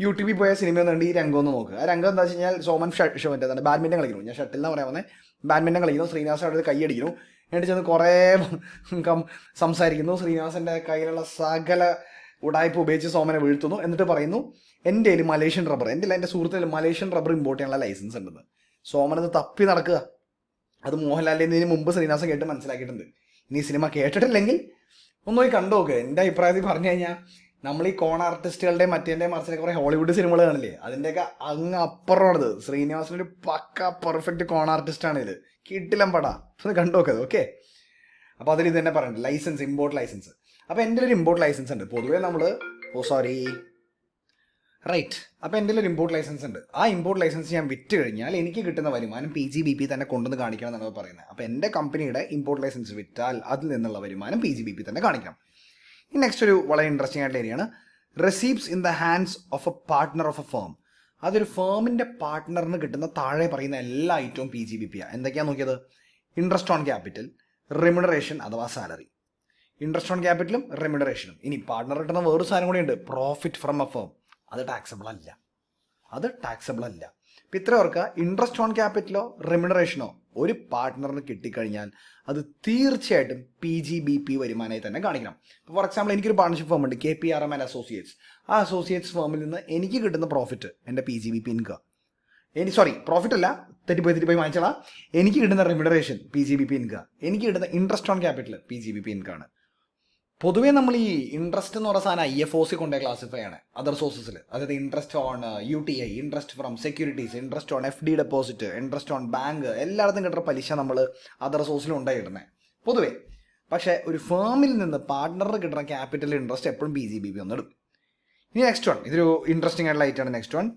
യൂട്യൂബിൽ പോയ സിനിമ ഒന്നുണ്ട്, ഈ രംഗം ഒന്ന് നോക്കുക. ആ രംഗം എന്താ വെച്ച് കഴിഞ്ഞാൽ, സോമൻ മറ്റേതാണ് ബാഡ്മിൻ്റൺ കളിക്കുന്നു, ഞാൻ ഷട്ടിൽ എന്ന് പറയാൻ വന്നേ, ബാഡ്മിൻ്റൺ കളിക്കുന്നു, ശ്രീനിവാസൻ അവിടെ കൈയടിക്കുന്നു, എന്നിട്ട് ചെന്ന് കുറേ സംസാരിക്കുന്നു, ശ്രീനിവാസൻ്റെ കയ്യിലുള്ള സകല ഉടായ്പ ഉപയോഗിച്ച് സോമനെ വീഴ്ത്തുന്നു. എന്നിട്ട് പറയുന്നു, എൻ്റെ കയ്യിൽ മലേഷ്യൻ റബ്ബർ, എൻ്റെ സുഹൃത്തിൽ മലേഷ്യൻ റബ്ബർ ഇമ്പോർട്ട് ചെയ്യാനുള്ള ലൈസൻസ് ഉണ്ടെന്ന്. സോമനത് തപ്പി നടക്കുക. അത് മോഹൻലാലിൻ്റെ ഇതിന് മുമ്പ് ശ്രീനിവാസൻ കേട്ട് മനസ്സിലാക്കിയിട്ടുണ്ട്. ഇനി സിനിമ കേട്ടിട്ടില്ലെങ്കിൽ ഒന്ന് പോയി കണ്ടു നോക്കുക. എൻ്റെ അഭിപ്രായത്തിൽ പറഞ്ഞു കഴിഞ്ഞാൽ, നമ്മൾ ഈ കോൺ ആർട്ടിസ്റ്റുകളുടെയും മറ്റേൻ്റെയും മറിച്ചിലെ കുറേ ഹോളിവുഡ് സിനിമകൾ കാണില്ലേ, അതിൻ്റെയൊക്കെ അങ്ങ് അപ്പുറമാണിത്. ശ്രീനിവാസനൊരു പക്ക പെർഫെക്റ്റ് കോൺ ആർട്ടിസ്റ്റാണ് ഇത്, കിട്ടില്ലം പടാ, അത് കണ്ടു നോക്കത്. ഓക്കെ, അപ്പോൾ അതിൽ ഇത് തന്നെ പറയുന്നുണ്ട്, ലൈസൻസ്, ഇമ്പോർട്ട് ലൈസൻസ്. അപ്പോൾ എൻ്റെ ഒരു ഇമ്പോർട്ട് ലൈസൻസ് ഉണ്ട്. പൊതുവേ നമ്മൾ അപ്പോൾ എൻ്റെ ഒരു ഇമ്പോർട്ട് ലൈസൻസ് ഉണ്ട്. ആ ഇമ്പോർട്ട് ലൈസൻസ് ഞാൻ വിറ്റ് കഴിഞ്ഞാൽ എനിക്ക് കിട്ടുന്ന വരുമാനം PGBP തന്നെ കൊണ്ടുവന്ന് കാണിക്കണം എന്നാണ് പറയുന്നത്. അപ്പോൾ എൻ്റെ കമ്പനിയുടെ ഇമ്പോർട്ട് ലൈസൻസ് വിറ്റാൽ അതിൽ നിന്നുള്ള വരുമാനം PGBP തന്നെ കാണിക്കണം. നെക്സ്റ്റ് ഒരു വളരെ ഇൻട്രസ്റ്റിംഗ് ആയിട്ടുള്ള ഏരിയയാണ് receipts in the hands of A partner of A firm. അതൊരു ഫേമിൻ്റെ പാർട്ട്ണറിന് കിട്ടുന്ന താഴെ പറയുന്ന എല്ലാ ഐറ്റവും PGBP ആണ്. എന്തൊക്കെയാണ് നോക്കിയത്? ഇൻട്രസ്റ്റ് ഓൺ ക്യാപിറ്റൽ, റെമ്യൂണറേഷൻ അഥവാ സാലറി. ഇൻട്രസ്റ്റ് ഓൺ ക്യാപിറ്റലും റെമ്യൂണറേഷനും. ഇനി പാർട്ട്ണർ കിട്ടുന്ന വേറൊരു സാധനം കൂടിയുണ്ട്, പ്രോഫിറ്റ് ഫ്രം എ ഫേം. അത് ടാക്സബിൾ അല്ല. ഇപ്പം ഇത്ര ഓർക്കുക, ഇൻട്രസ്റ്റ് ഓൺ ക്യാപിറ്റലോ റെമ്യൂണറേഷനോ ഒരു പാർട്ട്ണറിന് കിട്ടിക്കഴിഞ്ഞാൽ അത് തീർച്ചയായിട്ടും PGBP വരുമാനമായി തന്നെ കാണിക്കണം. ഫോർ എക്സാമ്പിൾ, എനിക്കൊരു പാർട്ണർഷിപ്പ് ഫേം ഉണ്ട്, KPRM ആൻഡ് അസോസിയേറ്റ്സ്. ആ അസോസിയേറ്റ്സ് ഫേമിൽ നിന്ന് എനിക്ക് കിട്ടുന്ന പ്രോഫിറ്റ് എൻ്റെ PGBP ഇൻകം. പ്രോഫിറ്റ് അല്ല, തെറ്റിപ്പോയി വാങ്ങിച്ചാൽ എനിക്ക് കിട്ടുന്ന റെമ്യൂണറേഷൻ PGBP ഇൻകം, എനിക്ക് കിട്ടുന്ന interest on capital PGBP income ആണ്. പൊതുവേ നമ്മൾ ഈ ഇൻട്രസ്റ്റ് എന്ന് പറയുന്ന സാധനം IFOC കൊണ്ടേ ക്ലാസിഫൈ ആണ് അതർ സോഴ്സസിൽ. അതായത് interest on UTI, interest from securities, interest on FD deposit, interest on bank, എല്ലായിടത്തും കിട്ടുന്ന പലിശ നമ്മൾ അതർ സോഴ്സിലും ഉണ്ടായിടുന്നത് പൊതുവേ. പക്ഷേ ഒരു ഫേമിൽ നിന്ന് പാർട്ട്ണറിന് കിട്ടുന്ന ക്യാപിറ്റൽ ഇൻട്രസ്റ്റ് എപ്പോഴും PGBP ഒന്ന് എടുക്കും. ഇനി നെക്സ്റ്റ് വൺ, ഇതൊരു ഇൻട്രസ്റ്റിംഗ് ആയിട്ടുള്ള ഐറ്റാണ്. Next one,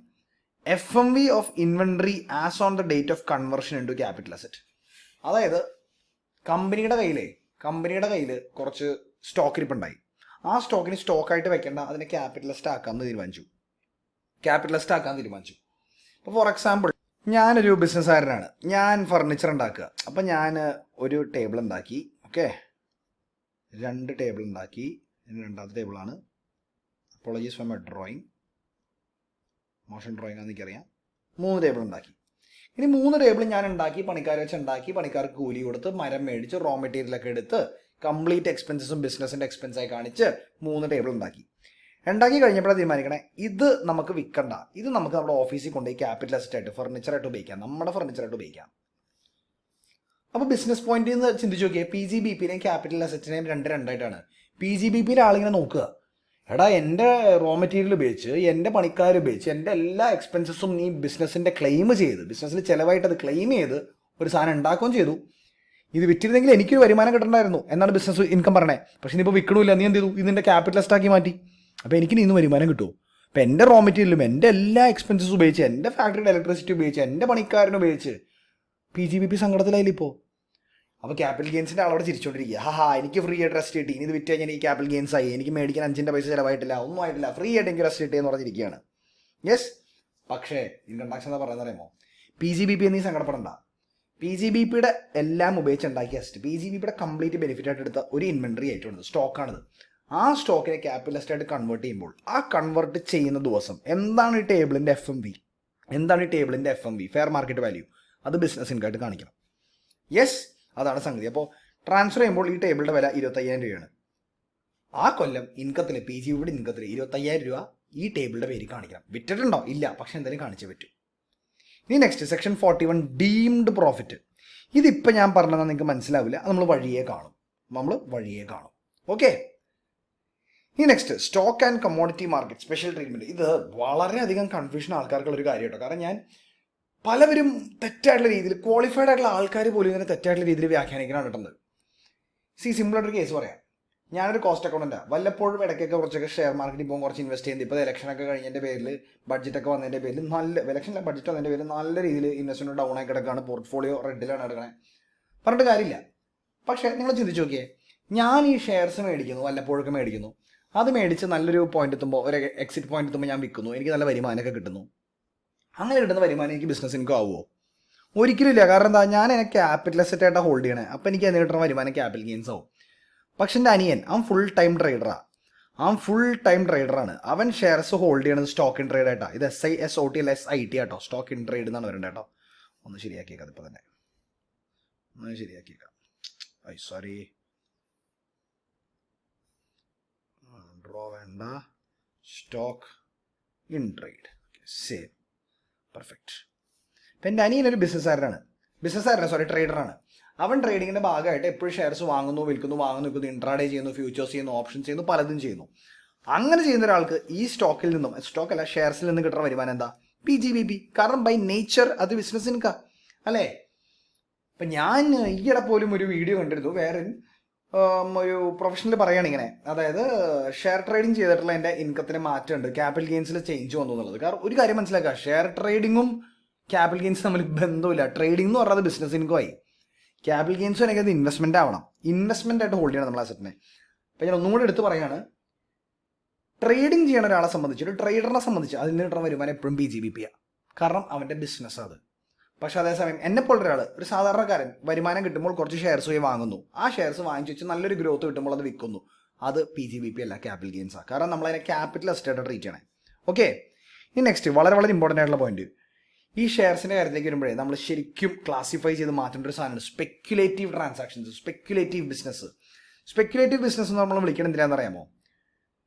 FMV of inventory as on the date of conversion into capital asset. അതായത് കമ്പനിയുടെ കയ്യിൽ കുറച്ച് സ്റ്റോക്ക് ഇരിപ്പുണ്ടായി. ആ സ്റ്റോക്കിന് സ്റ്റോക്കായിട്ട് വെക്കേണ്ട, അതിനെ ക്യാപിറ്റലിസ്റ്റ് ആക്കാമെന്ന് തീരുമാനിച്ചു. അപ്പോൾ ഫോർ എക്സാമ്പിൾ, ഞാനൊരു ബിസിനസ്സുകാരനാണ്, ഞാൻ ഫർണിച്ചർ ഉണ്ടാക്കുക. അപ്പം ഞാൻ ഒരു ടേബിൾ ഉണ്ടാക്കി. ഓക്കെ, 2 ടേബിൾ ഉണ്ടാക്കി. രണ്ടാമത്തെ ടേബിളാണ്. Apologies for my drawing, motion drawing ആണെന്ന് എനിക്കറിയാം. 3 ടേബിൾ ഉണ്ടാക്കി. ഇനി 3 ടേബിൾ ഞാൻ ഉണ്ടാക്കി, പണിക്കാരെ വെച്ച് ഉണ്ടാക്കി, പണിക്കാർക്ക് കൂലി കൊടുത്ത്, മരം മേടിച്ച്, റോ മെറ്റീരിയലൊക്കെ എടുത്ത്, കംപ്ലീറ്റ് എക്സ്പെൻസസും ബിസിനസിൻ്റെ എക്സ്പെൻസായി കാണിച്ച് 3 ടേബിൾ ഉണ്ടാക്കി കഴിഞ്ഞപ്പോഴാണ് തീരുമാനിക്കണേ, ഇത് നമുക്ക് വിൽക്കണ്ട, ഇത് നമുക്ക് നമ്മുടെ ഓഫീസിൽ കൊണ്ടുപോയി ക്യാപിറ്റൽ അസറ്റായിട്ട് ഫർണിച്ചറായിട്ട് ഉപയോഗിക്കാം, നമ്മുടെ ഫർണിച്ചറായിട്ട് ഉപയോഗിക്കാം. അപ്പോൾ ബിസിനസ് പോയിന്റിൽ നിന്ന് ചിന്തിച്ച് നോക്കിയേ, PGBPനെയും ക്യാപിറ്റൽ അസറ്റിനെയും രണ്ടായിട്ടാണ്. PGBPയിലെ ആളിങ്ങനെ നോക്കുക, എടാ എൻ്റെ റോ മെറ്റീരിയൽ ഉപയോഗിച്ച്, എൻ്റെ പണിക്കാർ ഉപയോഗിച്ച്, എൻ്റെ എല്ലാ എക്സ്പെൻസസും നീ ബിസിനസ്സിൻ്റെ ക്ലെയിം ചെയ്ത്, ബിസിനസ്സിൽ ചിലവായിട്ട് അത് ക്ലെയിം ചെയ്ത് ഒരു സാധനം ഉണ്ടാക്കുകയും ചെയ്തു. ഇത് വിറ്റിരുന്നെങ്കിൽ എനിക്കൊരു വരുമാനം കിട്ടണ്ടായിരുന്നു എന്നാണ് ബിസിനസ് ഇൻകം പറഞ്ഞേ. പക്ഷേ ഇനിയിപ്പോൾ വിൽക്കണമില്ല, നീ എന്ത് ചെയ്തു, ഇതിൻ്റെ ക്യാപിറ്റലിസ്റ്റ് ആക്കി മാറ്റി. അപ്പോൾ എനിക്ക് നീ ഇന്ന് വരുമാനം കിട്ടുമോ? അപ്പോൾ എൻ്റെ റോ മെറ്റീരിയലും എൻ്റെ എല്ലാ എക്സ്പെൻസസും ഉപയോഗിച്ച്, എൻ്റെ ഫാക്ടറിയുടെ ഇലക്ട്രിസിറ്റി ഉപയോഗിച്ച്, എൻ്റെ പണിക്കാരനെ ഉപയോഗിച്ച് PGBP സങ്കടത്തിലായില്ല ഇപ്പോൾ. അപ്പോൾ ക്യാപിറ്റൽ ഗെയിൻസിൻ്റെ ആളോട് ചിരിച്ചുകൊണ്ടിരിക്കുക, എനിക്ക് ഫ്രീ ആയിട്ട് റെസ്റ്റ് കിട്ടി, ഇനി ഇത് വിറ്റ് കഴിഞ്ഞാൽ ഈ ക്യാപിറ്റൽ ഗെയിൻസ് ആയി, എനിക്ക് മേടിക്കാൻ 5 പൈസ ചിലവായിട്ടില്ല, ഒന്നും ആയിട്ടില്ല, ഫ്രീ ആയിട്ട് എനിക്ക് റെസ്റ്റ് കിട്ടിയെന്ന് പറഞ്ഞിരിക്കുകയാണ്. യെസ്, പക്ഷേ ഇൻകം ടാക്സ് എന്താ പറയുന്നത് അറിയാമോ? PGBP എന്നീ സങ്കടപ്പെടണ്ട. PGBPയുടെ എല്ലാം ഉപയോഗിച്ചുണ്ടാക്കിയ അസറ്റ്, PGBPയുടെ കംപ്ലീറ്റ് ബെനിഫിറ്റ് ആയിട്ട് എടുത്ത ഒരു ഇൻവെൻട്രി ആയിട്ടുണ്ട്, സ്റ്റോക്കാണിത്. ആ സ്റ്റോക്കിനെ ക്യാപിറ്റൽ അസറ്റായിട്ട് കൺവേർട്ട് ചെയ്യുമ്പോൾ, ആ കൺവേർട്ട് ചെയ്യുന്ന ദിവസം എന്താണ് ഈ ടേബിളിൻ്റെ FMV, ഫെയർ മാർക്കറ്റ് വാല്യൂ, അത് ബിസിനസ് ഇൻകമായിട്ട് കാണിക്കണം. യെസ്, അതാണ് സംഗതി. അപ്പോൾ ട്രാൻസ്ഫർ ചെയ്യുമ്പോൾ ഈ ടേബിളിൻ്റെ വില 25,000 രൂപയാണ്. ആ കൊല്ലം ഇൻകത്തിൽ, PGBPയുടെ ഇൻകത്തിൽ 25,000 രൂപ ഈ ടേബിളിൻ്റെ പേര് കാണിക്കണം. വിറ്റിട്ടുണ്ടോ? ഇല്ല, പക്ഷെ എന്തായാലും കാണിച്ചേ പറ്റൂ. ഇനി നെക്സ്റ്റ് സെക്ഷൻ 41, ഡീംഡ് പ്രോഫിറ്റ്. ഇതിപ്പോൾ ഞാൻ പറഞ്ഞാൽ നിങ്ങൾക്ക് മനസ്സിലാവില്ല, അത് നമ്മൾ വഴിയേ കാണും. ഓക്കെ, ഇനി next stock and commodity market special treatment. ഇത് വളരെയധികം കൺഫ്യൂഷൻ ആൾക്കാർക്കുള്ളൊരു കാര്യം കേട്ടോ. കാരണം ഞാൻ പലവരും തെറ്റായിട്ടുള്ള രീതിയിൽ, ക്വാളിഫൈഡ് ആയിട്ടുള്ള ആൾക്കാർ പോലും ഇതിനെ തെറ്റായിട്ടുള്ള രീതിയിൽ വ്യാഖ്യാനിക്കാനാണ് കിട്ടുന്നത്. സിമ്പിളായിട്ടൊരു കേസ് പറയാം. ഞാനൊരു കോസ്റ്റ് അക്കൗണ്ടൻ്റാണ്. വല്ലപ്പോഴും ഇടയ്ക്കൊക്കെ കുറച്ചൊക്കെ ഷെയർ മാർക്കറ്റിൽ പോകും, കുറച്ച് ഇൻവെസ്റ്റ് ചെയ്യുന്നത്. ഇപ്പോൾ ഇലക്ഷനൊക്കെ കഴിഞ്ഞതിൻ്റെ പേരിൽ, ബഡ്ജറ്റൊക്കെ വന്നതിൻ്റെ പേരിൽ, ബഡ്ജറ്റ് വന്നതിൻ്റെ പേരിൽ നല്ല രീതിയിൽ ഇൻവെസ്റ്റ്മെൻറ്റ് ഡൗൺ ആയി കിടക്കുകയാണ്, പോർട്ട്ഫോളിയോ റെഡിലാണ് കിടക്കണേ. പറഞ്ഞിട്ട് കാര്യമില്ല. പക്ഷേ നിങ്ങൾ ചിന്തിച്ച് നോക്കിയേ, ഞാൻ ഈ ഷെയർസ് മേടിക്കുന്നു, വല്ലപ്പോഴൊക്കെ മേടിക്കുന്നു, അത് മേടിച്ച് നല്ലൊരു പോയിന്റ് എത്തുമ്പോൾ, ഒരു എക്സിറ്റ് പോയിന്റ് എത്തുമ്പോൾ ഞാൻ വിൽക്കുന്നു, എനിക്ക് നല്ല വരുമാനമൊക്കെ കിട്ടുന്നു. അങ്ങനെ കിട്ടുന്ന വരുമാനം എനിക്ക് ബിസിനസ് ഇൻകം ആവുമോ? ഒരിക്കലും ഇല്ല. കാരണം എന്താ, ഞാൻ എന്നെ ക്യാപിറ്റൽ അസറ്റായിട്ടാണ് ഹോൾഡ് ചെയ്യണേ. അപ്പോൾ എനിക്ക് അതിന് കിട്ടുന്ന വരുമാനം ക്യാപിറ്റൽ ഗെയിൻസ് ആവും. പക്ഷെ എൻ്റെ അനിയൻ, അവൻ ഫുൾ ടൈം ട്രേഡറാണ്. അവൻ ഷെയർസ് ഹോൾഡ് ചെയ്യണത് സ്റ്റോക്ക് ഇൻ ട്രേഡ് ആയിട്ടാണ്. ഇത് SISOT അല്ല SIT ആട്ടോ, സ്റ്റോക്ക് ഇൻ ട്രേഡ് എന്നാണ് വരേണ്ടത് കേട്ടോ. ഒന്ന് ശരിയാക്കിയേക്കാം, അതിപ്പോൾ തന്നെ ശരിയാക്കിയേക്കാം. സോറി, ഡ്രോ വേണ്ട, stock in trade, same, perfect. ഇപ്പം എൻ്റെ അനിയനൊരു ട്രേഡറാണ്. അവൻ ട്രേഡിങ്ങിൻ്റെ ഭാഗമായിട്ട് എപ്പോഴും ഷെയർസ് വാങ്ങുന്നു, വിൽക്കുന്നു, ഇൻട്രാഡേ ചെയ്യുന്നു, ഫ്യൂച്ചേഴ്സ് ചെയ്യുന്നു, ഓപ്ഷൻസ് ചെയ്യുന്നു, പലതും ചെയ്യുന്നു. അങ്ങനെ ചെയ്യുന്ന ഒരാൾക്ക് ഈ ഷെയർസിൽ നിന്ന് കിട്ടുന്ന വരുമാനം എന്താ? PGBP. കാരണം ബൈ നേച്ചർ അത് ബിസിനസ് ഇൻകം അല്ലേ? ഇപ്പം ഞാൻ ഈയിടെ പോലും ഒരു വീഡിയോ കണ്ടിരുന്നു, വേറെ ഒരു പ്രൊഫഷണൽ പറയുകയാണ് ഇങ്ങനെ, അതായത് ഷെയർ ട്രേഡിങ് ചെയ്തിട്ടുള്ള എൻ്റെ ഇൻകത്തിന് മാറ്റമുണ്ട്, ക്യാപിറ്റൽ ഗെയിൻസിൽ ചേഞ്ച് വന്നു എന്നുള്ളത്. കാരണം ഒരു കാര്യം മനസ്സിലാക്കുക, ഷെയർ ട്രേഡിങ്ങും ക്യാപിറ്റൽ ഗെയിൻസ് തമ്മിൽ ബന്ധമില്ല. ട്രേഡിംഗ് എന്ന് പറഞ്ഞാൽ ബിസിനസ് ഇൻകമായി, ക്യാപിറ്റൽ ഗെയിൻസ് വേണമെങ്കിൽ അത് ഇൻവെസ്റ്റ്മെൻ്റ് ആവണം, ഇൻവെസ്റ്റ്മെൻ്റ് ആയിട്ട് ഹോൾഡ് ചെയ്യണം നമ്മൾ അസറ്റിനെ. അപ്പം ഞാൻ ഒന്നും കൂടെ എടുത്ത് പറയുകയാണ്, ട്രേഡിംഗ് ചെയ്യണ ഒരാളെ സംബന്ധിച്ച്, ഒരു ട്രേഡറിനെ സംബന്ധിച്ച് അതിൽ നിന്ന് കിട്ടുന്ന വരുമാനം എപ്പോഴും PGBP ആണ്. കാരണം അവൻ്റെ ബിസിനസ് അത്. പക്ഷേ അതേസമയം എന്നെപ്പോലുള്ള ഒരാൾ, ഒരു സാധാരണക്കാരൻ, വരുമാനം കിട്ടുമ്പോൾ കുറച്ച് ഷെയർസ് പോയി വാങ്ങുന്നു, ആ ഷെയർസ് വാങ്ങിച്ച് വെച്ച് നല്ലൊരു ഗ്രോത്ത് കിട്ടുമ്പോൾ അത് വിൽക്കുന്നു, അത് PGBP അല്ല, ക്യാപിറ്റൽ ഗെയിൻസാണ്. കാരണം നമ്മളതിനെ ക്യാപിറ്റൽ അസറ്റായിട്ട് ട്രീറ്റ് ചെയ്യണേ. ഓക്കെ, ഇനി നെക്സ്റ്റ് വളരെ ഇമ്പോർട്ടൻ്റ് ആയിട്ടുള്ള പോയിന്റ്, ഈ ഷെയർസിൻ്റെ കാര്യത്തിലേക്ക് വരുമ്പോഴേ നമ്മൾ ശരിക്കും ക്ലാസിഫൈ ചെയ്ത് മാറ്റേണ്ട ഒരു സാധനമാണ് സ്പെക്യുലേറ്റീവ് ട്രാൻസാക്ഷൻസ്, സ്പെക്യുലേറ്റീവ് ബിസിനസ് എന്ന് നമ്മൾ വിളിക്കണം എന്തിനാണെന്ന് അറിയാമോ?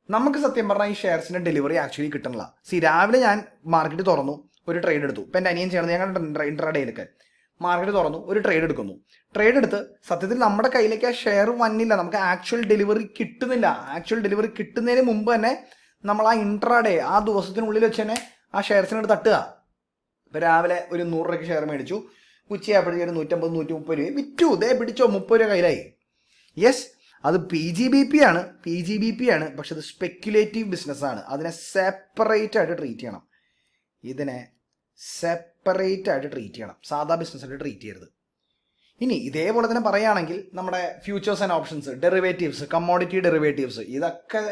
നമുക്ക് സത്യം പറഞ്ഞാൽ ഈ ഷെയർസിൻ്റെ ഡെലിവറി ആക്ച്വലി കിട്ടണില്ല. രാവിലെ ഞാൻ മാർക്കറ്റ് തുറന്നു, ഒരു ട്രേഡ് എടുത്തു. ഇപ്പം എൻ്റെ അനിയൻ ചെയ്യണത്, ഞങ്ങളുടെ ഇൻട്രാഡേയിലൊക്കെ മാർക്കറ്റ് തുറന്നു, ഒരു ട്രേഡ് എടുക്കുന്നു. ട്രേഡ് എടുത്ത് സത്യത്തിൽ നമ്മുടെ കയ്യിലേക്ക് ആ ഷെയർ വന്നില്ല, നമുക്ക് ആക്ച്വൽ ഡെലിവറി കിട്ടുന്നില്ല. ആക്ച്വൽ ഡെലിവറി കിട്ടുന്നതിന് മുമ്പ് തന്നെ നമ്മൾ ആ ഇൻട്രാഡേ ആ ദിവസത്തിനുള്ളിൽ വെച്ച് തന്നെ ആ ഷെയർസിനെടുത്ത് തട്ടുക. ഇപ്പോൾ രാവിലെ ഒരു 100 രൂപയ്ക്ക് ഷെയർ മേടിച്ചു, ഉച്ചയായപ്പോഴേക്കും ഒരു 150 130 രൂപ വിറ്റു, ദേ പിടിച്ചോ 30 രൂപ കയ്യിലായി. യെസ്, അത് PGBP ആണ്, പക്ഷെ അത് സ്പെക്യുലേറ്റീവ് ബിസിനസ്സാണ്. അതിനെ സെപ്പറേറ്റ് ആയിട്ട് ട്രീറ്റ് ചെയ്യണം. സാധാ ബിസിനസ്സായിട്ട് ട്രീറ്റ് ചെയ്യരുത്. ഇനി ഇതേപോലെ തന്നെ പറയുകയാണെങ്കിൽ നമ്മുടെ futures and options, derivatives, commodity derivatives, ഇതൊക്കെ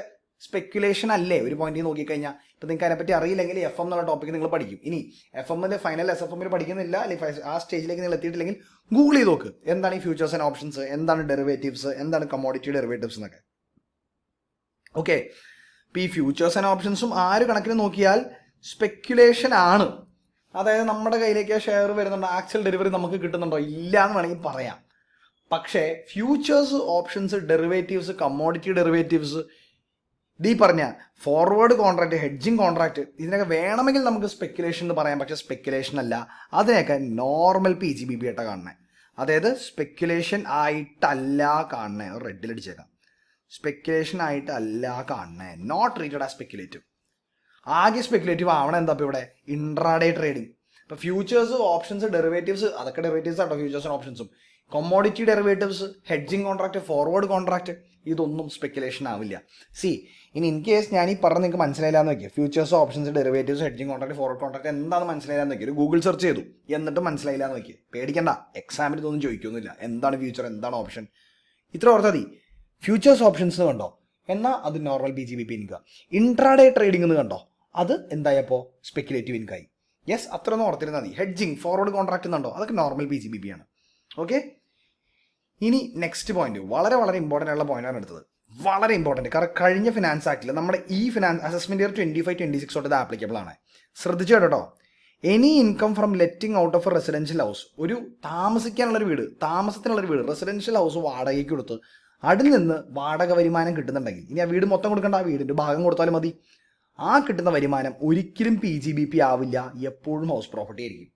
സ്പെക്യുലേഷൻ അല്ലേ ഒരു പോയിന്റ് നോക്കിക്കഴിഞ്ഞാൽ. ഇപ്പം നിങ്ങൾക്ക് അതിനെപ്പറ്റി അറിയില്ലെങ്കിൽ FM എന്നുള്ള ടോപ്പിക്ക് നിങ്ങൾ പഠിക്കും. ഇനി FMൽ ഫൈനൽ SFMൽ പഠിക്കുന്നില്ല, അല്ലെങ്കിൽ ആ സ്റ്റേജിലേക്ക് നിങ്ങൾ എത്തിയിട്ടില്ലെങ്കിൽ ഗൂഗിൾ ചെയ്ത് നോക്ക് എന്താണ് ഈ ഫ്യൂച്ചേഴ്സ് ആൻഡ് ഓപ്ഷൻസ്, എന്താണ് ഡെറിവേറ്റീവ്സ്, എന്താണ് കമ്മോഡിറ്റി ഡെറിവേറ്റീവ്സ് എന്നൊക്കെ. ഓക്കെ, ഇപ്പോൾ ഈ ഫ്യൂച്ചേഴ്സ് ആൻഡ് ഓപ്ഷൻസും ആ ഒരു കണക്കിന് നോക്കിയാൽ സ്പെക്യുലേഷൻ ആണ്. അതായത് നമ്മുടെ കയ്യിലേക്ക് ഷെയർ വരുന്നുണ്ടോ, ആക്ച്വൽ ഡെലിവറി നമുക്ക് കിട്ടുന്നുണ്ടോ, ഇല്ല എന്ന് വേണമെങ്കിൽ പറയാം. പക്ഷേ futures, options, derivatives, commodity derivatives, ഈ പറഞ്ഞ ഫോർവേഡ് കോൺട്രാക്ട്, ഹെഡ്ജിങ് കോൺട്രാക്ട്, ഇതിനൊക്കെ വേണമെങ്കിൽ നമുക്ക് സ്പെക്യുലേഷൻ എന്ന് പറയാം. പക്ഷേ സ്പെക്യുലേഷൻ അല്ല, അതിനെയൊക്കെ നോർമൽ PGBP ആയിട്ടാണ് കാണുന്നത്. അതായത് സ്പെക്യുലേഷൻ ആയിട്ടല്ല കാണുന്നത്. റെഡിലടിച്ചേക്കാം, സ്പെക്യുലേഷൻ ആയിട്ടല്ല കാണുന്നത്, നോട്ട് ട്രീറ്റഡ് ആസ് സ്പെക്യുലേറ്റീവ്. ആകെ സ്പെക്യുലേറ്റീവ് ആവണം എന്താ ഇപ്പോൾ ഇവിടെ, ഇൻട്രാഡേ ട്രേഡിങ്. ഇപ്പോൾ ഫ്യൂച്ചേഴ്സ്, ഓപ്ഷൻസ്, ഡെറിവേറ്റീവ്സ്, അതൊക്കെ ഡെറിവേറ്റീവ്സ് ആട്ടോ ഫ്യൂച്ചേഴ്സും ഓപ്ഷൻസും. Commodity derivatives, hedging contract, forward contract, ഇതൊന്നും സ്പെക്യുലേഷൻ ആവില്ല. ഇനി ഇൻ കേസ് ഞാൻ ഈ പറഞ്ഞ് നിങ്ങൾക്ക് മനസ്സിലായില്ലാന്ന് വെക്കുക, futures, options, derivatives, hedging contract, forward contract എന്താണെന്ന് മനസ്സിലായില്ലാന്ന് വെക്കുക, ഒരു ഗൂഗിൾ സെർച്ച് ചെയ്തു എന്നിട്ട് മനസ്സിലായില്ലാന്ന് വെക്കുക, പേടിക്കണ്ട, എക്സാമിന് ഇതൊന്നും ചോദിക്കൊന്നുമില്ല. എന്താണ് ഫ്യൂച്ചർ, എന്താണ് ഓപ്ഷൻ, ഇത്ര ഓർത്താൽ മതി. ഫ്യൂച്ചേഴ്സ്, ഓപ്ഷൻസ് കണ്ടോ, എന്നാൽ അത് നോർമൽ PGBP ഇൻക. ഇൻട്രാഡേ ട്രേഡിംഗ് എന്ന് കണ്ടോ, അത് എന്തായപ്പോൾ സ്പെക്യുലേറ്റീവ് ഇൻകായി. യെസ്, അത്ര ഒന്നും ഓർത്തിരുന്നാൽ മതി. ഹെഡ്ജിങ്, ഫോർവേഡ് കോൺട്രാക്ട് എന്നുണ്ടോ, അതൊക്കെ നോർമൽ PGBP ആണ്. ഓക്കെ, ഇനി നെക്സ്റ്റ് പോയിന്റ്, വളരെ വളരെ ഇമ്പോർട്ടൻ്റ് ആയിട്ടുള്ള പോയിന്റാണ് എടുത്തത്. വളരെ ഇമ്പോർട്ടൻറ്റ്, കാരണം കഴിഞ്ഞ ഫിനാൻസ് ആക്ടിൽ നമ്മുടെ ഈ ഫിനാൻസ് അസസ്മെന്റ് ഇയർ 25-26 തൊട്ട് ഇത് ആപ്ലിക്കബിൾ ആണ്. ശ്രദ്ധിച്ചു കേട്ടോ, any income from letting out of A residential house, ഒരു താമസിക്കാനുള്ളൊരു വീട്, താമസത്തിനുള്ളൊരു വീട്, റെസിഡൻഷ്യൽ ഹൗസ് വാടകയ്ക്ക് കൊടുത്ത് അതിൽ നിന്ന് വാടക വരുമാനം കിട്ടുന്നുണ്ടെങ്കിൽ, ഇനി ആ വീട് മൊത്തം കൊടുക്കേണ്ട, ആ വീടിൻ്റെ ഭാഗം കൊടുത്താലും മതി, ആ കിട്ടുന്ന വരുമാനം ഒരിക്കലും PGBP ആവില്ല, എപ്പോഴും ഹൗസ് പ്രോപ്പർട്ടി ആയിരിക്കും.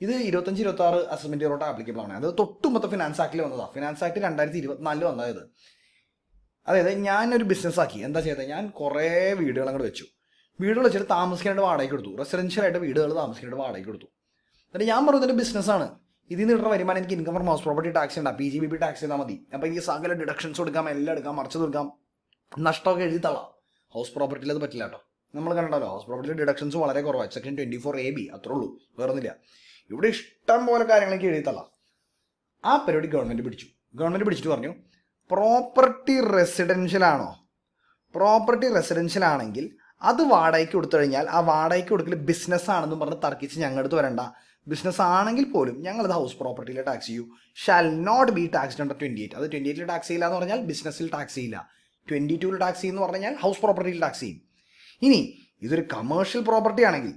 ഇത് 25-26 അസസ്മെന്റ് ഇയറോട്ട് ആപ്ലിക്കബിൾ ആണ്. അത് തൊട്ടുമ്പത്തെ ഫിനാൻസ് ആക്ടിൽ വന്നതാണ്. ഫിനാൻസ് ആക്ട് 2024 വന്നത്. അതായത് ഞാനൊരു ബിസിനസ്സാക്കി എന്താ ചെയ്തത്, ഞാൻ കുറേ വീടുകൾ അങ്ങോട്ട് വെച്ചു. വീടുകൾ വെച്ചിട്ട് താമസിക്കാനായിട്ട് വാടകയ്ക്ക് കൊടുത്തു, റെസിഡൻഷ്യലായിട്ട് വീടുകൾ താമസിക്കാനായിട്ട് വാടകയ്ക്ക് കൊടുത്തു. എന്നിട്ട് ഞാൻ പറഞ്ഞു ഇതിൻ്റെ ബിസിനസ്സാണ്, ഇതിൽ നിന്ന് കിട്ടുന്ന വരുമാനം എനിക്ക് income from house property tax ഉണ്ടാകും, PGBP ടാക്സ് ചെയ്താൽ മതി. അപ്പോൾ എനിക്ക് സകല ഡിഡക്ഷൻസ് കൊടുക്കാം, എല്ലാം എടുക്കാം, മറിച്ച് തീർക്കാം, നഷ്ടമൊക്കെ എഴുതി തള്ളാം. ഹൗസ് പ്രോപ്പർട്ടിയിൽ അത് പറ്റില്ല കേട്ടോ. നമ്മൾ കണ്ടല്ലോ, ഹൗസ് പ്രോപ്പർട്ടിയിൽ ഡിഡക്ഷൻസ് വളരെ കുറവാണ്, സെക്ഷൻ 24AB അത്രേ ഉള്ളൂ, വേറൊന്നുമില്ല. ഇവിടെ ഇഷ്ടം പോലെ കാര്യങ്ങളൊക്കെ എഴുതി തള്ളാം. ആ പരിപാടി ഗവൺമെൻറ് പിടിച്ചിട്ട് പറഞ്ഞു, പ്രോപ്പർട്ടി റെസിഡൻഷ്യൽ ആണെങ്കിൽ അത് വാടകയ്ക്ക് കൊടുത്തു കഴിഞ്ഞാൽ ആ വാടകയ്ക്ക് കൊടുക്കൽ ബിസിനസ്സാണെന്നും പറഞ്ഞ് തർക്കിച്ച് ഞങ്ങളുടെ അടുത്ത് വരണ്ട. ബിസിനസ് ആണെങ്കിൽ പോലും ഞങ്ങളത് ഹൗസ് പ്രോപ്പർട്ടിയിൽ ടാക്സ് ചെയ്യൂ. Shall not be taxed under 28. അത് 28 ടാക്സ് ചെയ്യില്ല എന്ന് പറഞ്ഞാൽ ബിസിനസ്സിൽ ടാക്സ് ചെയ്യില്ല. 22 ടാക്സ് ചെയ്യുമെന്ന് പറഞ്ഞാൽ ഹൗസ് പ്രോപ്പർട്ടിയിൽ ടാക്സ് ചെയ്യും. ഇനി ഇതൊരു കമേഴ്ഷ്യൽ പ്രോപ്പർട്ടി ആണെങ്കിൽ,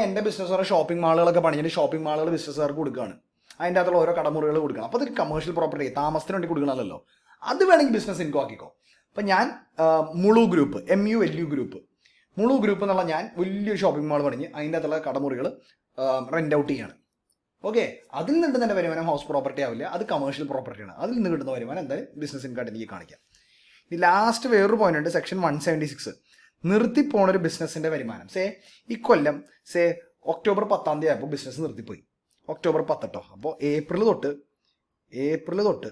എൻ്റെ ബിസിനസ്സുകാർ ഷോപ്പിംഗ് മാളുകളൊക്കെ പണിഞ്ഞിട്ട് ഷോപ്പിംഗ് മാളുകൾ ബിസിനസ്സുകാർക്ക് കൊടുക്കുകയാണ്, അതിൻ്റെ അകത്തുള്ള ഓരോ കടമുറികൾ കൊടുക്കണം. അപ്പോൾ അതൊരു കമേഴ്ഷ്യൽ പ്രോപ്പർട്ടി, താമസത്തിന് വേണ്ടി കൊടുക്കണമല്ലോ, അത് വേണമെങ്കിൽ ബിസിനസ് ഇൻകം ആക്കിക്കോ. അപ്പം ഞാൻ മുളു ഗ്രൂപ്പ്, MULU ഗ്രൂപ്പ്, മുളു ഗ്രൂപ്പ് എന്നുള്ള ഞാൻ വലിയൊരു ഷോപ്പിംഗ് മാൾ പണിഞ്ഞ് അതിൻ്റെ അകത്തുള്ള കടമുറികൾ റെൻ്റ് ഔട്ട് ചെയ്യാണ്. ഓക്കെ, അതിൽ നിന്ന് കിട്ടുന്ന വരുമാനം ഹൗസ് പ്രോപ്പർട്ടി ആവില്ല, അത് കമേഴ്ഷ്യൽ പ്രോപ്പർട്ടിയാണ്. അതിൽ നിന്ന് കിട്ടുന്ന വരുമാനം എന്തായാലും ബിസിനസ് ഇൻകം ആയിട്ട് എനിക്ക് കാണിക്കാം. ഈ ലാസ്റ്റ് വേറൊരു പോയിന്റ് ഉണ്ട്, സെക്ഷൻ 176, നിർത്തിപ്പോണൊരു ബിസിനസ്സിൻ്റെ വരുമാനം. ഈ കൊല്ലം ഒക്ടോബർ 10 ആയപ്പോൾ ബിസിനസ് നിർത്തിപ്പോയി, ഒക്ടോബർ 10 കേട്ടോ. അപ്പോൾ ഏപ്രിൽ തൊട്ട്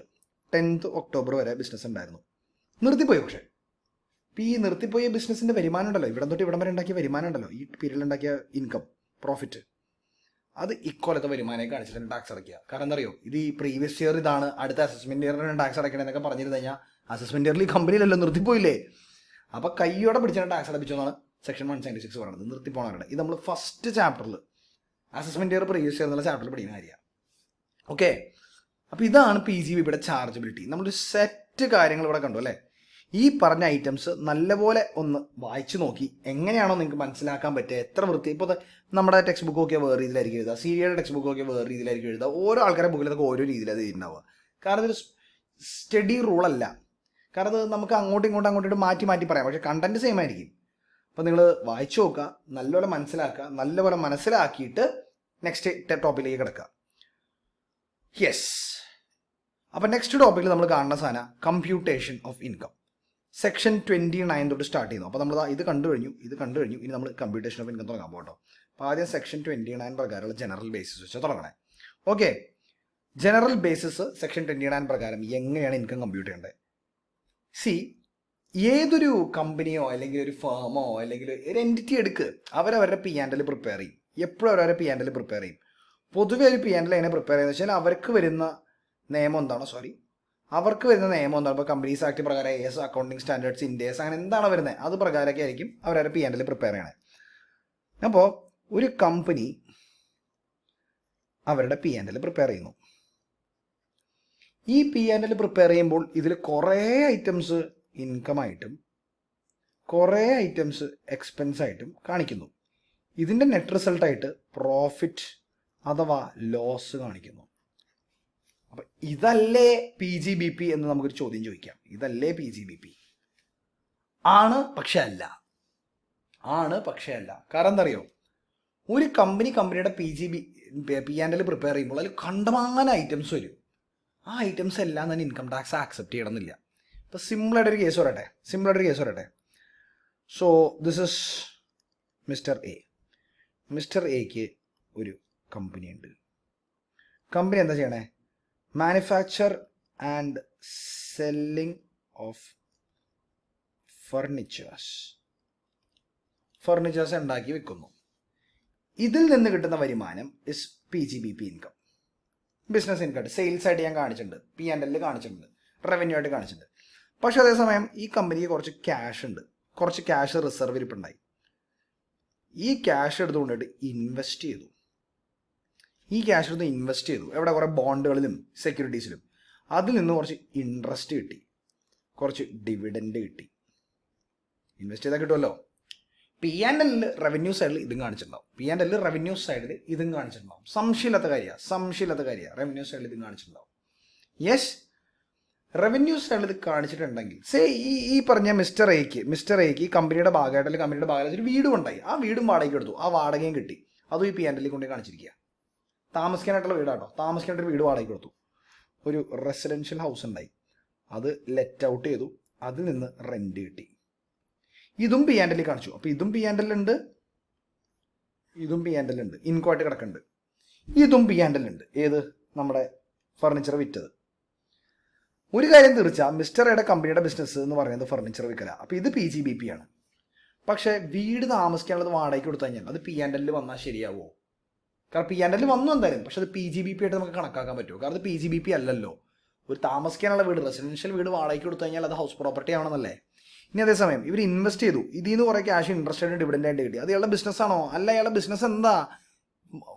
10th ഒക്ടോബർ വരെ ബിസിനസ് ഉണ്ടായിരുന്നു, നിർത്തിപ്പോയി. പക്ഷേ ഇപ്പോൾ ഈ നിർത്തിപ്പോയ ബിസിനസ്സിൻ്റെ വരുമാനം ഉണ്ടല്ലോ, ഇവിടം തൊട്ട് ഇവിടം വരെ ഉണ്ടാക്കിയ വരുമാനം ഉണ്ടല്ലോ, ഈ പീരീഡിൽ ഉണ്ടാക്കിയ ഇൻകം, പ്രോഫിറ്റ്, അത് ഇക്കൊല്ലത്തെ വരുമാനമായി കാണിച്ചിട്ട് ടാക്സ് അടയ്ക്കുക. കാരണം എന്താ അറിയോ, ഇത് ഈ പ്രീവിയസ് ഇയർ ഇതാണ്, അടുത്ത അസസ്മെന്റ് ഇയറിന് ടാക്സ് അടയ്ക്കണമെന്നൊക്കെ പറഞ്ഞിരുന്നു കഴിഞ്ഞാൽ അസസ്മെന്റ് ഇയറിൽ ഈ കമ്പനിയിലല്ലോ നിർത്തിപ്പോയില്ലേ, അപ്പോൾ കയ്യോടെ പിടിച്ചാൽ ടാക്സ് അടപ്പിച്ചെന്നാണ് സെക്ഷൻ 176 പറയുന്നത്, നിർത്തിപ്പോണവരുടെ. ഇത് നമ്മൾ ഫസ്റ്റ് ചാപ്റ്ററിൽ അസസ്മെന്റ് ഇയർ പ്രീവിയസ് ഇയർ എന്നുള്ള ചാപ്റ്ററിൽ പഠിക്കുന്ന കാര്യമാണ്. ഓക്കെ, അപ്പോൾ ഇതാണ് PGBPയുടെ ചാർജബിലിറ്റി. നമ്മളൊരു സെറ്റ് കാര്യങ്ങൾ ഇവിടെ കണ്ടു അല്ലേ. ഈ പറഞ്ഞ ഐറ്റംസ് നല്ലപോലെ ഒന്ന് വായിച്ചു നോക്കി എങ്ങനെയാണോ നിങ്ങൾക്ക് മനസ്സിലാക്കാൻ പറ്റുക, എത്ര വൃത്തി. ഇപ്പോൾ നമ്മുടെ ടെക്സ്റ്റ് ബുക്ക് ഒക്കെ വേറെ രീതിയിലായിരിക്കും എഴുതുക, CA ടെക്സ്റ്റ് ബുക്ക് ഒക്കെ വേറെ രീതിയിലായിരിക്കും എഴുതുക, ഓരോ ആൾക്കാരുടെ ബുക്കിലൊക്കെ ഓരോ രീതിയിലാണ് എഴുതുന്നുണ്ടാവുക. കാരണം ഇതൊരു സ്റ്റഡി റൂളല്ല, കാരണം അത് നമുക്ക് അങ്ങോട്ടും ഇങ്ങോട്ടും മാറ്റി പറയാം, പക്ഷേ കണ്ടന്റ് സെയിം ആയിരിക്കും. അപ്പോൾ നിങ്ങൾ വായിച്ചു നോക്കുക, നല്ലപോലെ മനസ്സിലാക്കുക, നല്ലപോലെ മനസ്സിലാക്കിയിട്ട് നെക്സ്റ്റ് ടോപ്പിലേക്ക് കിടക്കുക. യെസ്. അപ്പം നെക്സ്റ്റ് ടോപ്പിക്കിൽ നമ്മൾ കാണുന്ന സാധനം കമ്പ്യൂട്ടേഷൻ ഓഫ് ഇൻകം. സെക്ഷൻ 29 തൊട്ട് സ്റ്റാർട്ട് ചെയ്യുന്നു. അപ്പോൾ നമ്മൾ ഇത് കണ്ടു കഴിഞ്ഞു. ഇനി നമ്മൾ കമ്പ്യൂട്ടേഷൻ ഓഫ് ഇൻകം തുടങ്ങാൻ പോകട്ടോ. അപ്പോൾ ആദ്യം സെക്ഷൻ 29 പ്രകാരമുള്ള ജനറൽ ബേസിസ് വെച്ച് തുടങ്ങണേ. ഓക്കെ, ജനറൽ ബേസിസ് സെക്ഷൻ 29 പ്രകാരം എങ്ങനെയാണ് ഇൻകം കമ്പ്യൂട്ട് ചെയ്യേണ്ടത്? സി, ഏതൊരു കമ്പനിയോ അല്ലെങ്കിൽ ഒരു ഫേമോ അല്ലെങ്കിൽ ഒരു എൻറ്റിറ്റി എടുക്കുക, അവരവരുടെ P&L പ്രിപ്പയർ ചെയ്യും. എപ്പോഴും അവരവരുടെ P&L പ്രിപ്പയർ ചെയ്യും. പൊതുവെ ഒരു P&L എങ്ങനെ പ്രിപ്പയർ ചെയ്യുന്നത് വെച്ചാൽ അവർക്ക് വരുന്ന നിയമം എന്താണ്, ഇപ്പോൾ കമ്പനീസ് ആക്ട് പ്രകാരം AS, അക്കൗണ്ടിങ് സ്റ്റാൻഡേർഡ്സ്, ഇൻഡേഴ്സ്, അങ്ങനെ എന്താണ് വരുന്നത് അത് പ്രകാരമൊക്കെ ആയിരിക്കും അവരവരുടെ P&L പ്രിപ്പയർ ചെയ്യണേ. അപ്പോൾ ഒരു കമ്പനി അവരുടെ P&L പ്രിപ്പയർ ചെയ്യുന്നു. ഈ P&L പ്രിപ്പയർ ചെയ്യുമ്പോൾ ഇതിൽ കുറേ ഐറ്റംസ് ഇൻകം ആയിട്ടും കുറേ ഐറ്റംസ് എക്സ്പെൻസ് ആയിട്ടും കാണിക്കുന്നു. ഇതിൻ്റെ നെറ്റ് റിസൾട്ടായിട്ട് പ്രോഫിറ്റ് അഥവാ ലോസ് കാണിക്കുന്നു. അപ്പം ഇതല്ലേ PGBP എന്ന് നമുക്കൊരു ചോദ്യം ചോദിക്കാം. ഇതല്ലേ PGBP? ആണ് പക്ഷെ അല്ല. കാരണം എന്താ അറിയോ, ഒരു കമ്പനിയുടെ P&L പ്രിപ്പയർ ചെയ്യുമ്പോൾ അതിൽ കണ്ടമാന ഐറ്റംസ് വരും. ആ ഐറ്റംസ് എല്ലാം തന്നെ ഇൻകം ടാക്സ് ആക്സെപ്റ്റ് ചെയ്യണമെന്നില്ല. ഇപ്പോൾ സിമ്പിളായിട്ടൊരു കേസ് പറയട്ടെ. സോ ദിസ് ഇസ് മിസ്റ്റർ എക്ക് ഒരു കമ്പനി ഉണ്ട്. കമ്പനി എന്താ ചെയ്യണേ? Manufacture and selling of furnitures ഉണ്ടാക്കി വെക്കുന്നു. ഇതിൽ നിന്ന് കിട്ടുന്ന വരുമാനം is PGBP income. Business income sales ആയിട്ട് ഞാൻ കാണിച്ചിട്ടുണ്ട്, P&L കാണിച്ചിട്ടുണ്ട്, റവന്യൂ ആയിട്ട് കാണിച്ചിട്ടുണ്ട്. പക്ഷെ അതേസമയം ഈ കമ്പനിക്ക് കുറച്ച് ക്യാഷ് റിസർവ് ഇരിപ്പുണ്ടായി. ഈ ക്യാഷ് എടുത്തുകൊണ്ടിട്ട് ഇൻവെസ്റ്റ് ചെയ്തു. എവിടെ? കുറേ ബോണ്ടുകളിലും സെക്യൂരിറ്റീസിലും. അതിൽ നിന്ന് കുറച്ച് ഇൻട്രസ്റ്റ് കിട്ടി, കുറച്ച് ഡിവിഡൻഡ് കിട്ടി. ഇൻവെസ്റ്റ് ചെയ്താൽ കിട്ടുമല്ലോ. P&L റവന്യൂ സൈഡിൽ ഇതും കാണിച്ചിട്ടുണ്ടാവും. സംശയമില്ലാത്ത കാര്യമാണ്. റവന്യൂ സൈഡിൽ ഇതും കാണിച്ചിട്ടുണ്ടാവും. യെസ്, റവന്യൂ സൈഡിൽ ഇത് കാണിച്ചിട്ടുണ്ടെങ്കിൽ ഈ പറഞ്ഞ മിസ്റ്റർ എക്ക് ഈ കമ്പനിയുടെ ഭാഗമായിട്ട് ഒരു വീടും ഉണ്ടായി. ആ വീടും വാടകയ്ക്ക് എടുത്തു, ആ വാടകയും കിട്ടി. അതും ഈ P&L കൊണ്ട് കാണിച്ചിരിക്കുക. താമസിക്കാനായിട്ടുള്ള വീടാട്ടോ, താമസിക്കാനായിട്ടൊരു വീട് വാടകയ്ക്ക് കൊടുത്തു. ഒരു റെസിഡൻഷ്യൽ ഹൗസ് ഉണ്ടായി, അത് ലെറ്റ് ഔട്ട് ചെയ്തു, അതിൽ നിന്ന് റെന്റ് കിട്ടി. ഇതും P&L കാണിച്ചു. അപ്പോൾ ഇതും P&L ഉണ്ട്, ഇൻകോയിട്ട് കിടക്കുന്നുണ്ട്. ഇതും P&L ഉണ്ട്. ഏത്? നമ്മുടെ ഫർണിച്ചർ വിറ്റത്. ഒരു കാര്യം തീർച്ച, മിസ്റ്റർ എയുടെ കമ്പനിയുടെ ബിസിനസ് എന്ന് പറയുന്നത് ഫർണിച്ചർ വിൽക്കല. അപ്പോൾ ഇത് PGBP ആണ്. പക്ഷേ വീട് താമസിക്കാനുള്ളത് വാടകയ്ക്ക് കൊടുത്തു കഴിഞ്ഞാൽ അത് P&L വന്നാൽ ശരിയാവുമോ? കാരണം P&L വന്നു എന്തായാലും, പക്ഷെ അത് PGBP ആയിട്ട് നമുക്ക് കണക്കാക്കാൻ പറ്റുമോ? കാരണം അത് PGBP അല്ലല്ലോ. ഒരു താമസിക്കാനുള്ള വീട്, റെസിഡൻഷ്യൽ വീട് വാടകയ്ക്ക് കൊടുത്തു കഴിഞ്ഞാൽ അത് ഹൗസ് പ്രോപ്പർട്ടി ആവണമെന്നല്ലേ. ഇനി അതേസമയം ഇവർ ഇൻവെസ്റ്റ് ചെയ്തു, ഇതിൽ നിന്ന് കുറേ ക്യാഷ് ഇൻട്രസ്റ്റ് ആയിട്ട് ഡിവിഡൻഡ് ആയിട്ട് കിട്ടി. അത് ഇയാളുടെ ബിസിനസ്സാണോ? അല്ല, ഇയാളുടെ ബിസിനസ് എന്താ?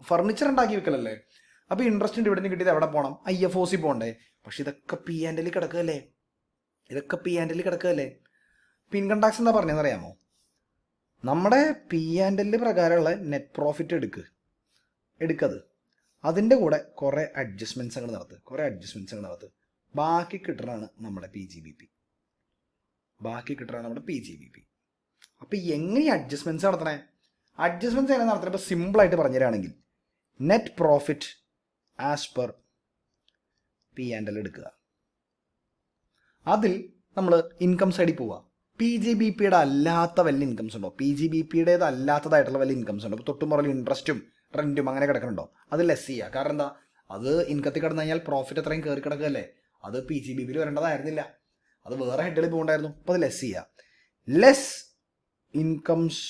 ഫർണിച്ചർ ഉണ്ടാക്കി വെക്കലല്ലേ. അപ്പോൾ ഇൻട്രസ്റ്റ് ഡിവിഡൻഡ് കിട്ടിയത് എവിടെ പോകണം? IFOC പോകണ്ടേ? പക്ഷെ ഇതൊക്കെ P&L കിടക്കുകയല്ലേ. ഇൻകം ടാക്സ് എന്താ പറഞ്ഞതെന്നറിയാമോ? നമ്മുടെ P&L പ്രകാരമുള്ള നെറ്റ് പ്രോഫിറ്റ് എടുക്കത്, അതിൻ്റെ കൂടെ കുറേ അഡ്ജസ്റ്റ്മെൻറ്റ്സ് നടത്ത്. ബാക്കി കിട്ടുന്നതാണ് നമ്മുടെ PGBP. അപ്പോൾ എങ്ങനെ അഡ്ജസ്റ്റ്മെൻറ്റ്സ് നടത്തണേ? എങ്ങനെ നടത്തണേ? ഇപ്പോൾ സിമ്പിളായിട്ട് പറഞ്ഞുതരാണെങ്കിൽ net profit as per P&L എടുക്കുക. അതിൽ നമ്മൾ ഇൻകം സൈഡിൽ പോവുക. PGBPയുടെ അല്ലാത്ത വല്ല ഇൻകംസ് ഉണ്ടോ? PGBPയുടേത് അല്ലാത്തതായിട്ടുള്ള വല്ല ഇൻകംസ് ഉണ്ടോ? ഇപ്പോൾ തൊട്ടുമുറൽ ഇൻട്രസ്റ്റും റെൻറ്റും അങ്ങനെ കിടക്കുന്നുണ്ടോ? അത് ലെസ് ചെയ്യുക. കാരണം എന്താ? അത് ഇൻകത്തിൽ കിടന്നു കഴിഞ്ഞാൽ പ്രോഫിറ്റ് അത്രയും കയറി കിടക്കുകയല്ലേ. അത് PGBPയിൽ വരേണ്ടതായിരുന്നില്ല, അത് വേറെ ഹെഡിൽ പോകണ്ടായിരുന്നു. അപ്പോൾ അത് ലെസ് ചെയ്യുക. ലെസ് ഇൻകംസ്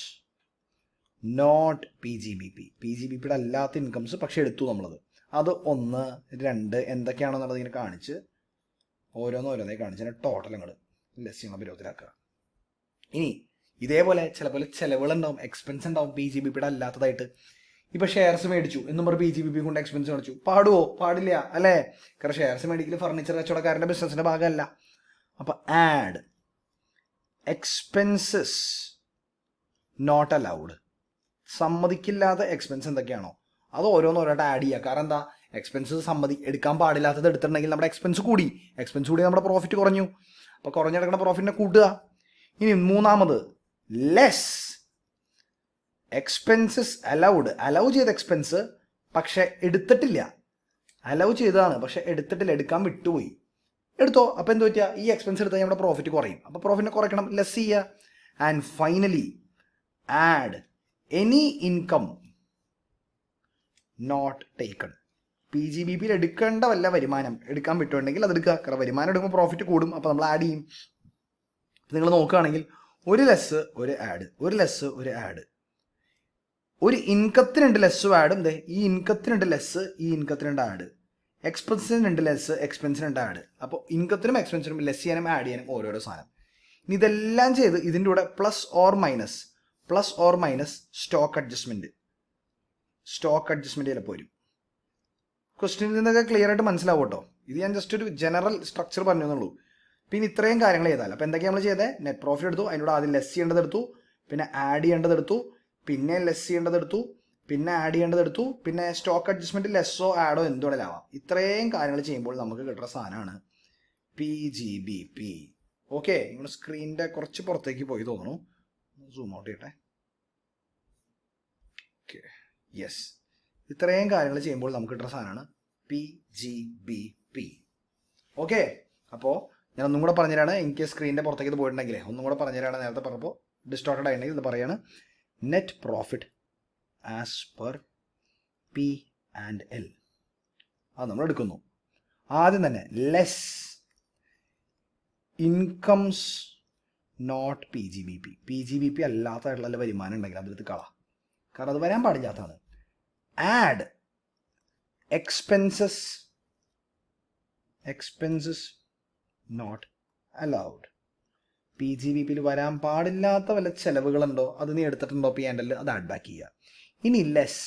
നോട്ട് PGBPയുടെ അല്ലാത്ത ഇൻകംസ് പക്ഷെ എടുത്തു നമ്മളത്. അത് 1, 2 എന്തൊക്കെയാണെന്നുള്ളത് ഇങ്ങനെ കാണിച്ച് ഓരോന്നേ കാണിച്ച് ടോട്ടൽ അങ്ങോട്ട് ലെസ് ചെയ്യണ പരിവത്തിലാക്കുക. ഇനി ഇതേപോലെ ചിലപ്പോൾ ചിലവുകളുണ്ടാവും, എക്സ്പെൻസ് ഉണ്ടാവും PGBPയുടെ അല്ലാത്തതായിട്ട്. ഇപ്പോൾ ഷെയർസ് മേടിച്ചു എന്നും പറഞ്ഞ് PGBP കൊണ്ട് എക്സ്പെൻസ് കാണിച്ചു. പാടുമോ? പാടില്ല അല്ലേ. കാരണം ഷെയർസ് മേടിക്കൽ ഫർണിച്ചർ കച്ചവടക്കാരൻ്റെ ബിസിനസ്സിൻ്റെ ഭാഗമല്ല. അപ്പോൾ ആഡ് എക്സ്പെൻസസ് നോട്ട് അലൗഡ്, സമ്മതിക്കില്ലാത്ത എക്സ്പെൻസ് എന്തൊക്കെയാണോ അത് ഓരോന്നോരോട്ട് ആഡ് ചെയ്യുക. കാരണം എന്താ? എക്സ്പെൻസസ് എടുക്കാൻ പാടില്ലാത്തത് എടുത്തിട്ടുണ്ടെങ്കിൽ നമ്മുടെ എക്സ്പെൻസ് കൂടി നമ്മുടെ പ്രോഫിറ്റ് കുറഞ്ഞു. അപ്പോൾ കുറഞ്ഞെടുക്കുന്ന പ്രോഫിറ്റിനെ കൂട്ടുക. ഇനി മൂന്നാമത് ലെസ് എക്സ്പെൻസസ് അലൗഡ്, അലൗ ചെയ്ത എക്സ്പെൻസ് പക്ഷെ എടുത്തിട്ടില്ല. അലൗ ചെയ്തതാണ്, പക്ഷെ എടുത്തിട്ടില്ല, എടുക്കാൻ വിട്ടുപോയി. എടുത്തോ. അപ്പോൾ എന്ത് പറ്റുക, ഈ എക്സ്പെൻസ് എടുത്താൽ നമ്മുടെ പ്രോഫിറ്റ് കുറയും. അപ്പോൾ പ്രോഫിറ്റിനെ കുറയ്ക്കണം, ലെസ് ചെയ്യുക. And finally add any income not taken. PGBP എടുക്കേണ്ട വല്ല വരുമാനം എടുക്കാൻ പറ്റുന്നുണ്ടെങ്കിൽ അതെടുക്കുക. കാരണം വരുമാനം എടുക്കുമ്പോൾ പ്രോഫിറ്റ് കൂടും, അപ്പോൾ നമ്മൾ ആഡ് ചെയ്യും. നിങ്ങൾ നോക്കുകയാണെങ്കിൽ ഒരു ലെസ് ഒരു ആഡ്, ഒരു ലെസ് ഒരു ആഡ്. ഒരു ഇൻകത്തിനുണ്ട് ലെസ്സും ആഡും. ഈ ഇൻകത്തിനുണ്ട് ലെസ്, ഈ ഇൻകത്തിനുണ്ട് ആഡ്. എക്സ്പെൻസിനുണ്ട് ലെസ്, എക്സ്പെൻസിനുണ്ട് ആഡ്. അപ്പോൾ ഇൻകത്തിനും എക്സ്പെൻസിനും ലെസ് ചെയ്യാനും ആഡ് ചെയ്യാനും ഓരോരോ സാധനം. ഇനി ഇതെല്ലാം ചെയ്ത് ഇതിൻ്റെ കൂടെ plus or minus stock adjustment ചിലപ്പോൾ വരും. ക്വസ്റ്റ്യനിൽ നിന്നൊക്കെ ക്ലിയർ ആയിട്ട് മനസ്സിലാവും കേട്ടോ. ഇത് ഞാൻ ജസ്റ്റ് ഒരു ജനറൽ സ്ട്രക്ചർ പറഞ്ഞു എന്നുള്ളൂ. പിന്നെ ഇത്രയും കാര്യങ്ങൾ ചെയ്താൽ അപ്പോൾ എന്തൊക്കെയാണ് നമ്മൾ ചെയ്തത്? നെറ്റ് പ്രോഫിറ്റ് എടുത്തു, അതിനോട് ആദ്യം ലെസ് ചെയ്യേണ്ടതെടുത്തു, പിന്നെ ആഡ് ചെയ്യേണ്ടതെടുത്തു, പിന്നെ ലെസ് ചെയ്യേണ്ടതെടുത്തു, പിന്നെ ആഡ് ചെയ്യേണ്ടതെടുത്തു, പിന്നെ സ്റ്റോക്ക് അഡ്ജസ്റ്റ്മെൻറ്റ് ലെസ്സോ ആഡോ എന്തുകൊണ്ടാവാം. ഇത്രയും കാര്യങ്ങൾ ചെയ്യുമ്പോൾ നമുക്ക് കിട്ടുന്ന സാധനമാണ് PGBP. ഓക്കെ, നിങ്ങളുടെ സ്ക്രീനിൻ്റെ കുറച്ച് പുറത്തേക്ക് പോയി തോന്നുന്നു. സൂം ഔട്ട് ചെയ്യട്ടെ. Okay, yes. ഇത്രയും കാര്യങ്ങൾ ചെയ്യുമ്പോൾ നമുക്ക് കിട്ടുന്ന സാധനമാണ് PGBP. ഓക്കെ, അപ്പോൾ ഞാൻ ഒന്നും കൂടെ പറഞ്ഞുതരാണ്. എനിക്ക് സ്ക്രീനിൻ്റെ പുറത്തേക്ക് ഇത് പോയിട്ടുണ്ടെങ്കിൽ ഒന്നും കൂടെ പറഞ്ഞുതരാണ്. നേരത്തെ പറഞ്ഞപ്പോൾ ഡിസ്റ്റോർട്ടഡ് ആയിട്ടുണ്ടെങ്കിൽ ഇത് പറയാണ്. Net profit as per P&L അത് നമ്മൾ എടുക്കുന്നു. ആദ്യം തന്നെ ലെസ് ഇൻകംസ് നോട്ട് PGBP അല്ലാത്തതായിട്ടുള്ള വരുമാനം ഉണ്ടെങ്കിൽ അതെടുത്ത് കളാം, കാരണം അത് വരാൻ പാടില്ലാത്തതാണ്. Add expenses not allowed. PGBP വരാൻ പാടില്ലാത്ത വല്ല ചെലവുകളുണ്ടോ അത് നീ എടുത്തിട്ടുണ്ടോ P&L, അത് ആഡ് ബാക്ക് ചെയ്യുക. ഇനി ലെസ്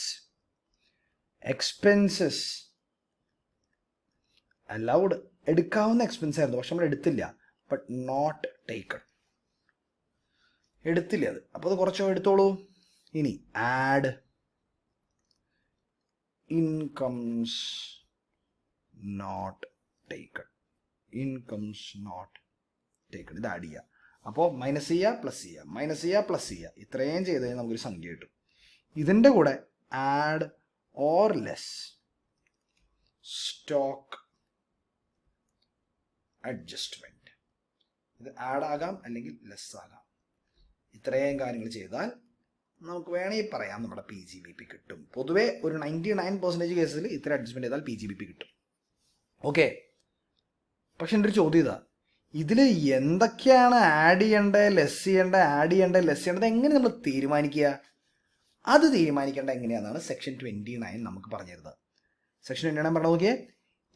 എക്സ്പെൻസസ് അലൗഡ്, എടുക്കാവുന്ന എക്സ്പെൻസ് ആയിരുന്നു പക്ഷെ നമ്മൾ എടുത്തില്ല, ബട്ട് നോട്ട് ടേക്കൺ, എടുത്തില്ല അത്, അപ്പോൾ അത് കുറച്ചോ എടുത്തോളൂ. ഇനി ആഡ് ഇൻകംസ് നോട്ട് ടേക്കൺ, ഇത് ആഡ് ചെയ്യുക. അപ്പോൾ മൈനസ് ചെയ്യുക, പ്ലസ് ചെയ്യുക, മൈനസ് ചെയ്യുക, പ്ലസ് ചെയ്യുക. ഇത്രയും ചെയ്ത് കഴിഞ്ഞാൽ നമുക്കൊരു സംഖ്യ കിട്ടും. ഇതിൻ്റെ കൂടെ add or less stock adjustment. ഇത് ആഡ് ആകാം അല്ലെങ്കിൽ ലെസ് ആകാം. ഇത്രയും കാര്യങ്ങൾ ചെയ്താൽ നമുക്ക് വേണമെങ്കിൽ പറയാം നമ്മുടെ PGBP കിട്ടും. പൊതുവേ ഒരു 99% കേസിൽ ഇത്ര അഡ്ജസ്റ്റ്മെൻറ്റ് ചെയ്താൽ PGBP കിട്ടും. ഓക്കെ, പക്ഷെ എൻ്റെ ഒരു ചോദ്യം ഇതാ, ഇതിൽ എന്തൊക്കെയാണ് ആഡ് ചെയ്യേണ്ടത്, ലെസ് ചെയ്യേണ്ടത് എങ്ങനെ നമ്മൾ തീരുമാനിക്കുക? അത് തീരുമാനിക്കേണ്ട എങ്ങനെയാണെന്നാണ് സെക്ഷൻ 29 നമുക്ക് പറഞ്ഞിരുന്നത്. സെക്ഷൻ 29 പറഞ്ഞു നോക്കിയേ.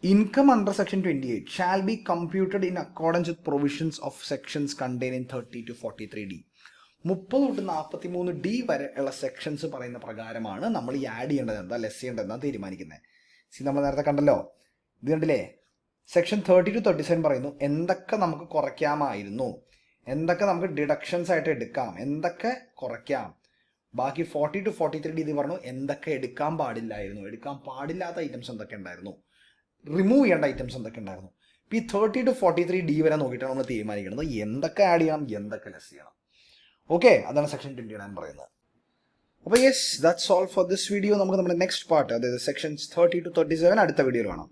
Income under section 28 shall be computed in accordance with provisions of sections contain in 30 to 43D. 30 തൊട്ട് 43D വരെ ഉള്ള സെക്ഷൻസ് പറയുന്ന പ്രകാരമാണ് നമ്മൾ ഈ ആഡ് ചെയ്യേണ്ടത് എന്താ, ലെസ് ചെയ്യേണ്ടത് എന്താ തീരുമാനിക്കുന്നത്. നമ്മൾ നേരത്തെ കണ്ടല്ലോ, ഇത് കണ്ടില്ലേ? സെക്ഷൻ 30 to 37 പറയുന്നു എന്തൊക്കെ നമുക്ക് കുറയ്ക്കാമായിരുന്നു, എന്തൊക്കെ നമുക്ക് ഡിഡക്ഷൻസ് ആയിട്ട് എടുക്കാം, എന്തൊക്കെ കുറയ്ക്കാം. ബാക്കി 40 to 43D ഇത് പറഞ്ഞു എന്തൊക്കെ എടുക്കാൻ പാടില്ലായിരുന്നു, എടുക്കാൻ പാടില്ലാത്ത ഐറ്റംസ് എന്തൊക്കെ ഉണ്ടായിരുന്നു, റിമൂവ് ചെയ്യേണ്ട ഐറ്റംസ് എന്തൊക്കെ ഉണ്ടായിരുന്നു. ഇപ്പോൾ ഈ 30 to 43D വരെ നോക്കിയിട്ടാണ് നമ്മൾ തീരുമാനിക്കുന്നത് എന്തൊക്കെ ആഡ് ചെയ്യണം, എന്തൊക്കെ ലെസ് ചെയ്യണം. ഓക്കെ, അതാണ് സെക്ഷൻ 29 പറയുന്നത്. അപ്പോൾ yes, that's all for this video. നമുക്ക് നമ്മുടെ നെക്സ്റ്റ് പാർട്ട്, അതായത് സെക്ഷൻസ് 30 to 37 അടുത്ത വീഡിയോയിൽ കാണാം.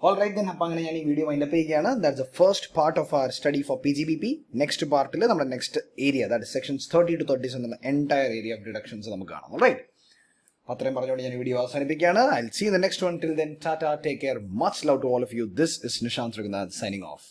ഓൾറൈറ്റ് ദെൻ, അപ്പോൾ അങ്ങനെ ഞാൻ ഈ വീഡിയോ വൈൻഡപ്പ് ചെയ്യുകയാണ്. That's the first part of our study for PGBP. Next പാർട്ടിൽ നമ്മുടെ next area, that sections 30 to 37 എന്ന എൻറ്റയർ ഏരിയ ഓഫ് ഡിഡക്ഷൻസ് നമുക്ക് കാണാം. ഓൾറൈറ്റ്, അപ്പോൾ അത്രയും പറഞ്ഞുകൊണ്ട് ഞാൻ വീഡിയോ അവസാനിപ്പിക്കുകയാണ്. I will see you in the next one. Till then, tata, take care, much love to all of you. This is Nishant Raghunath signing of.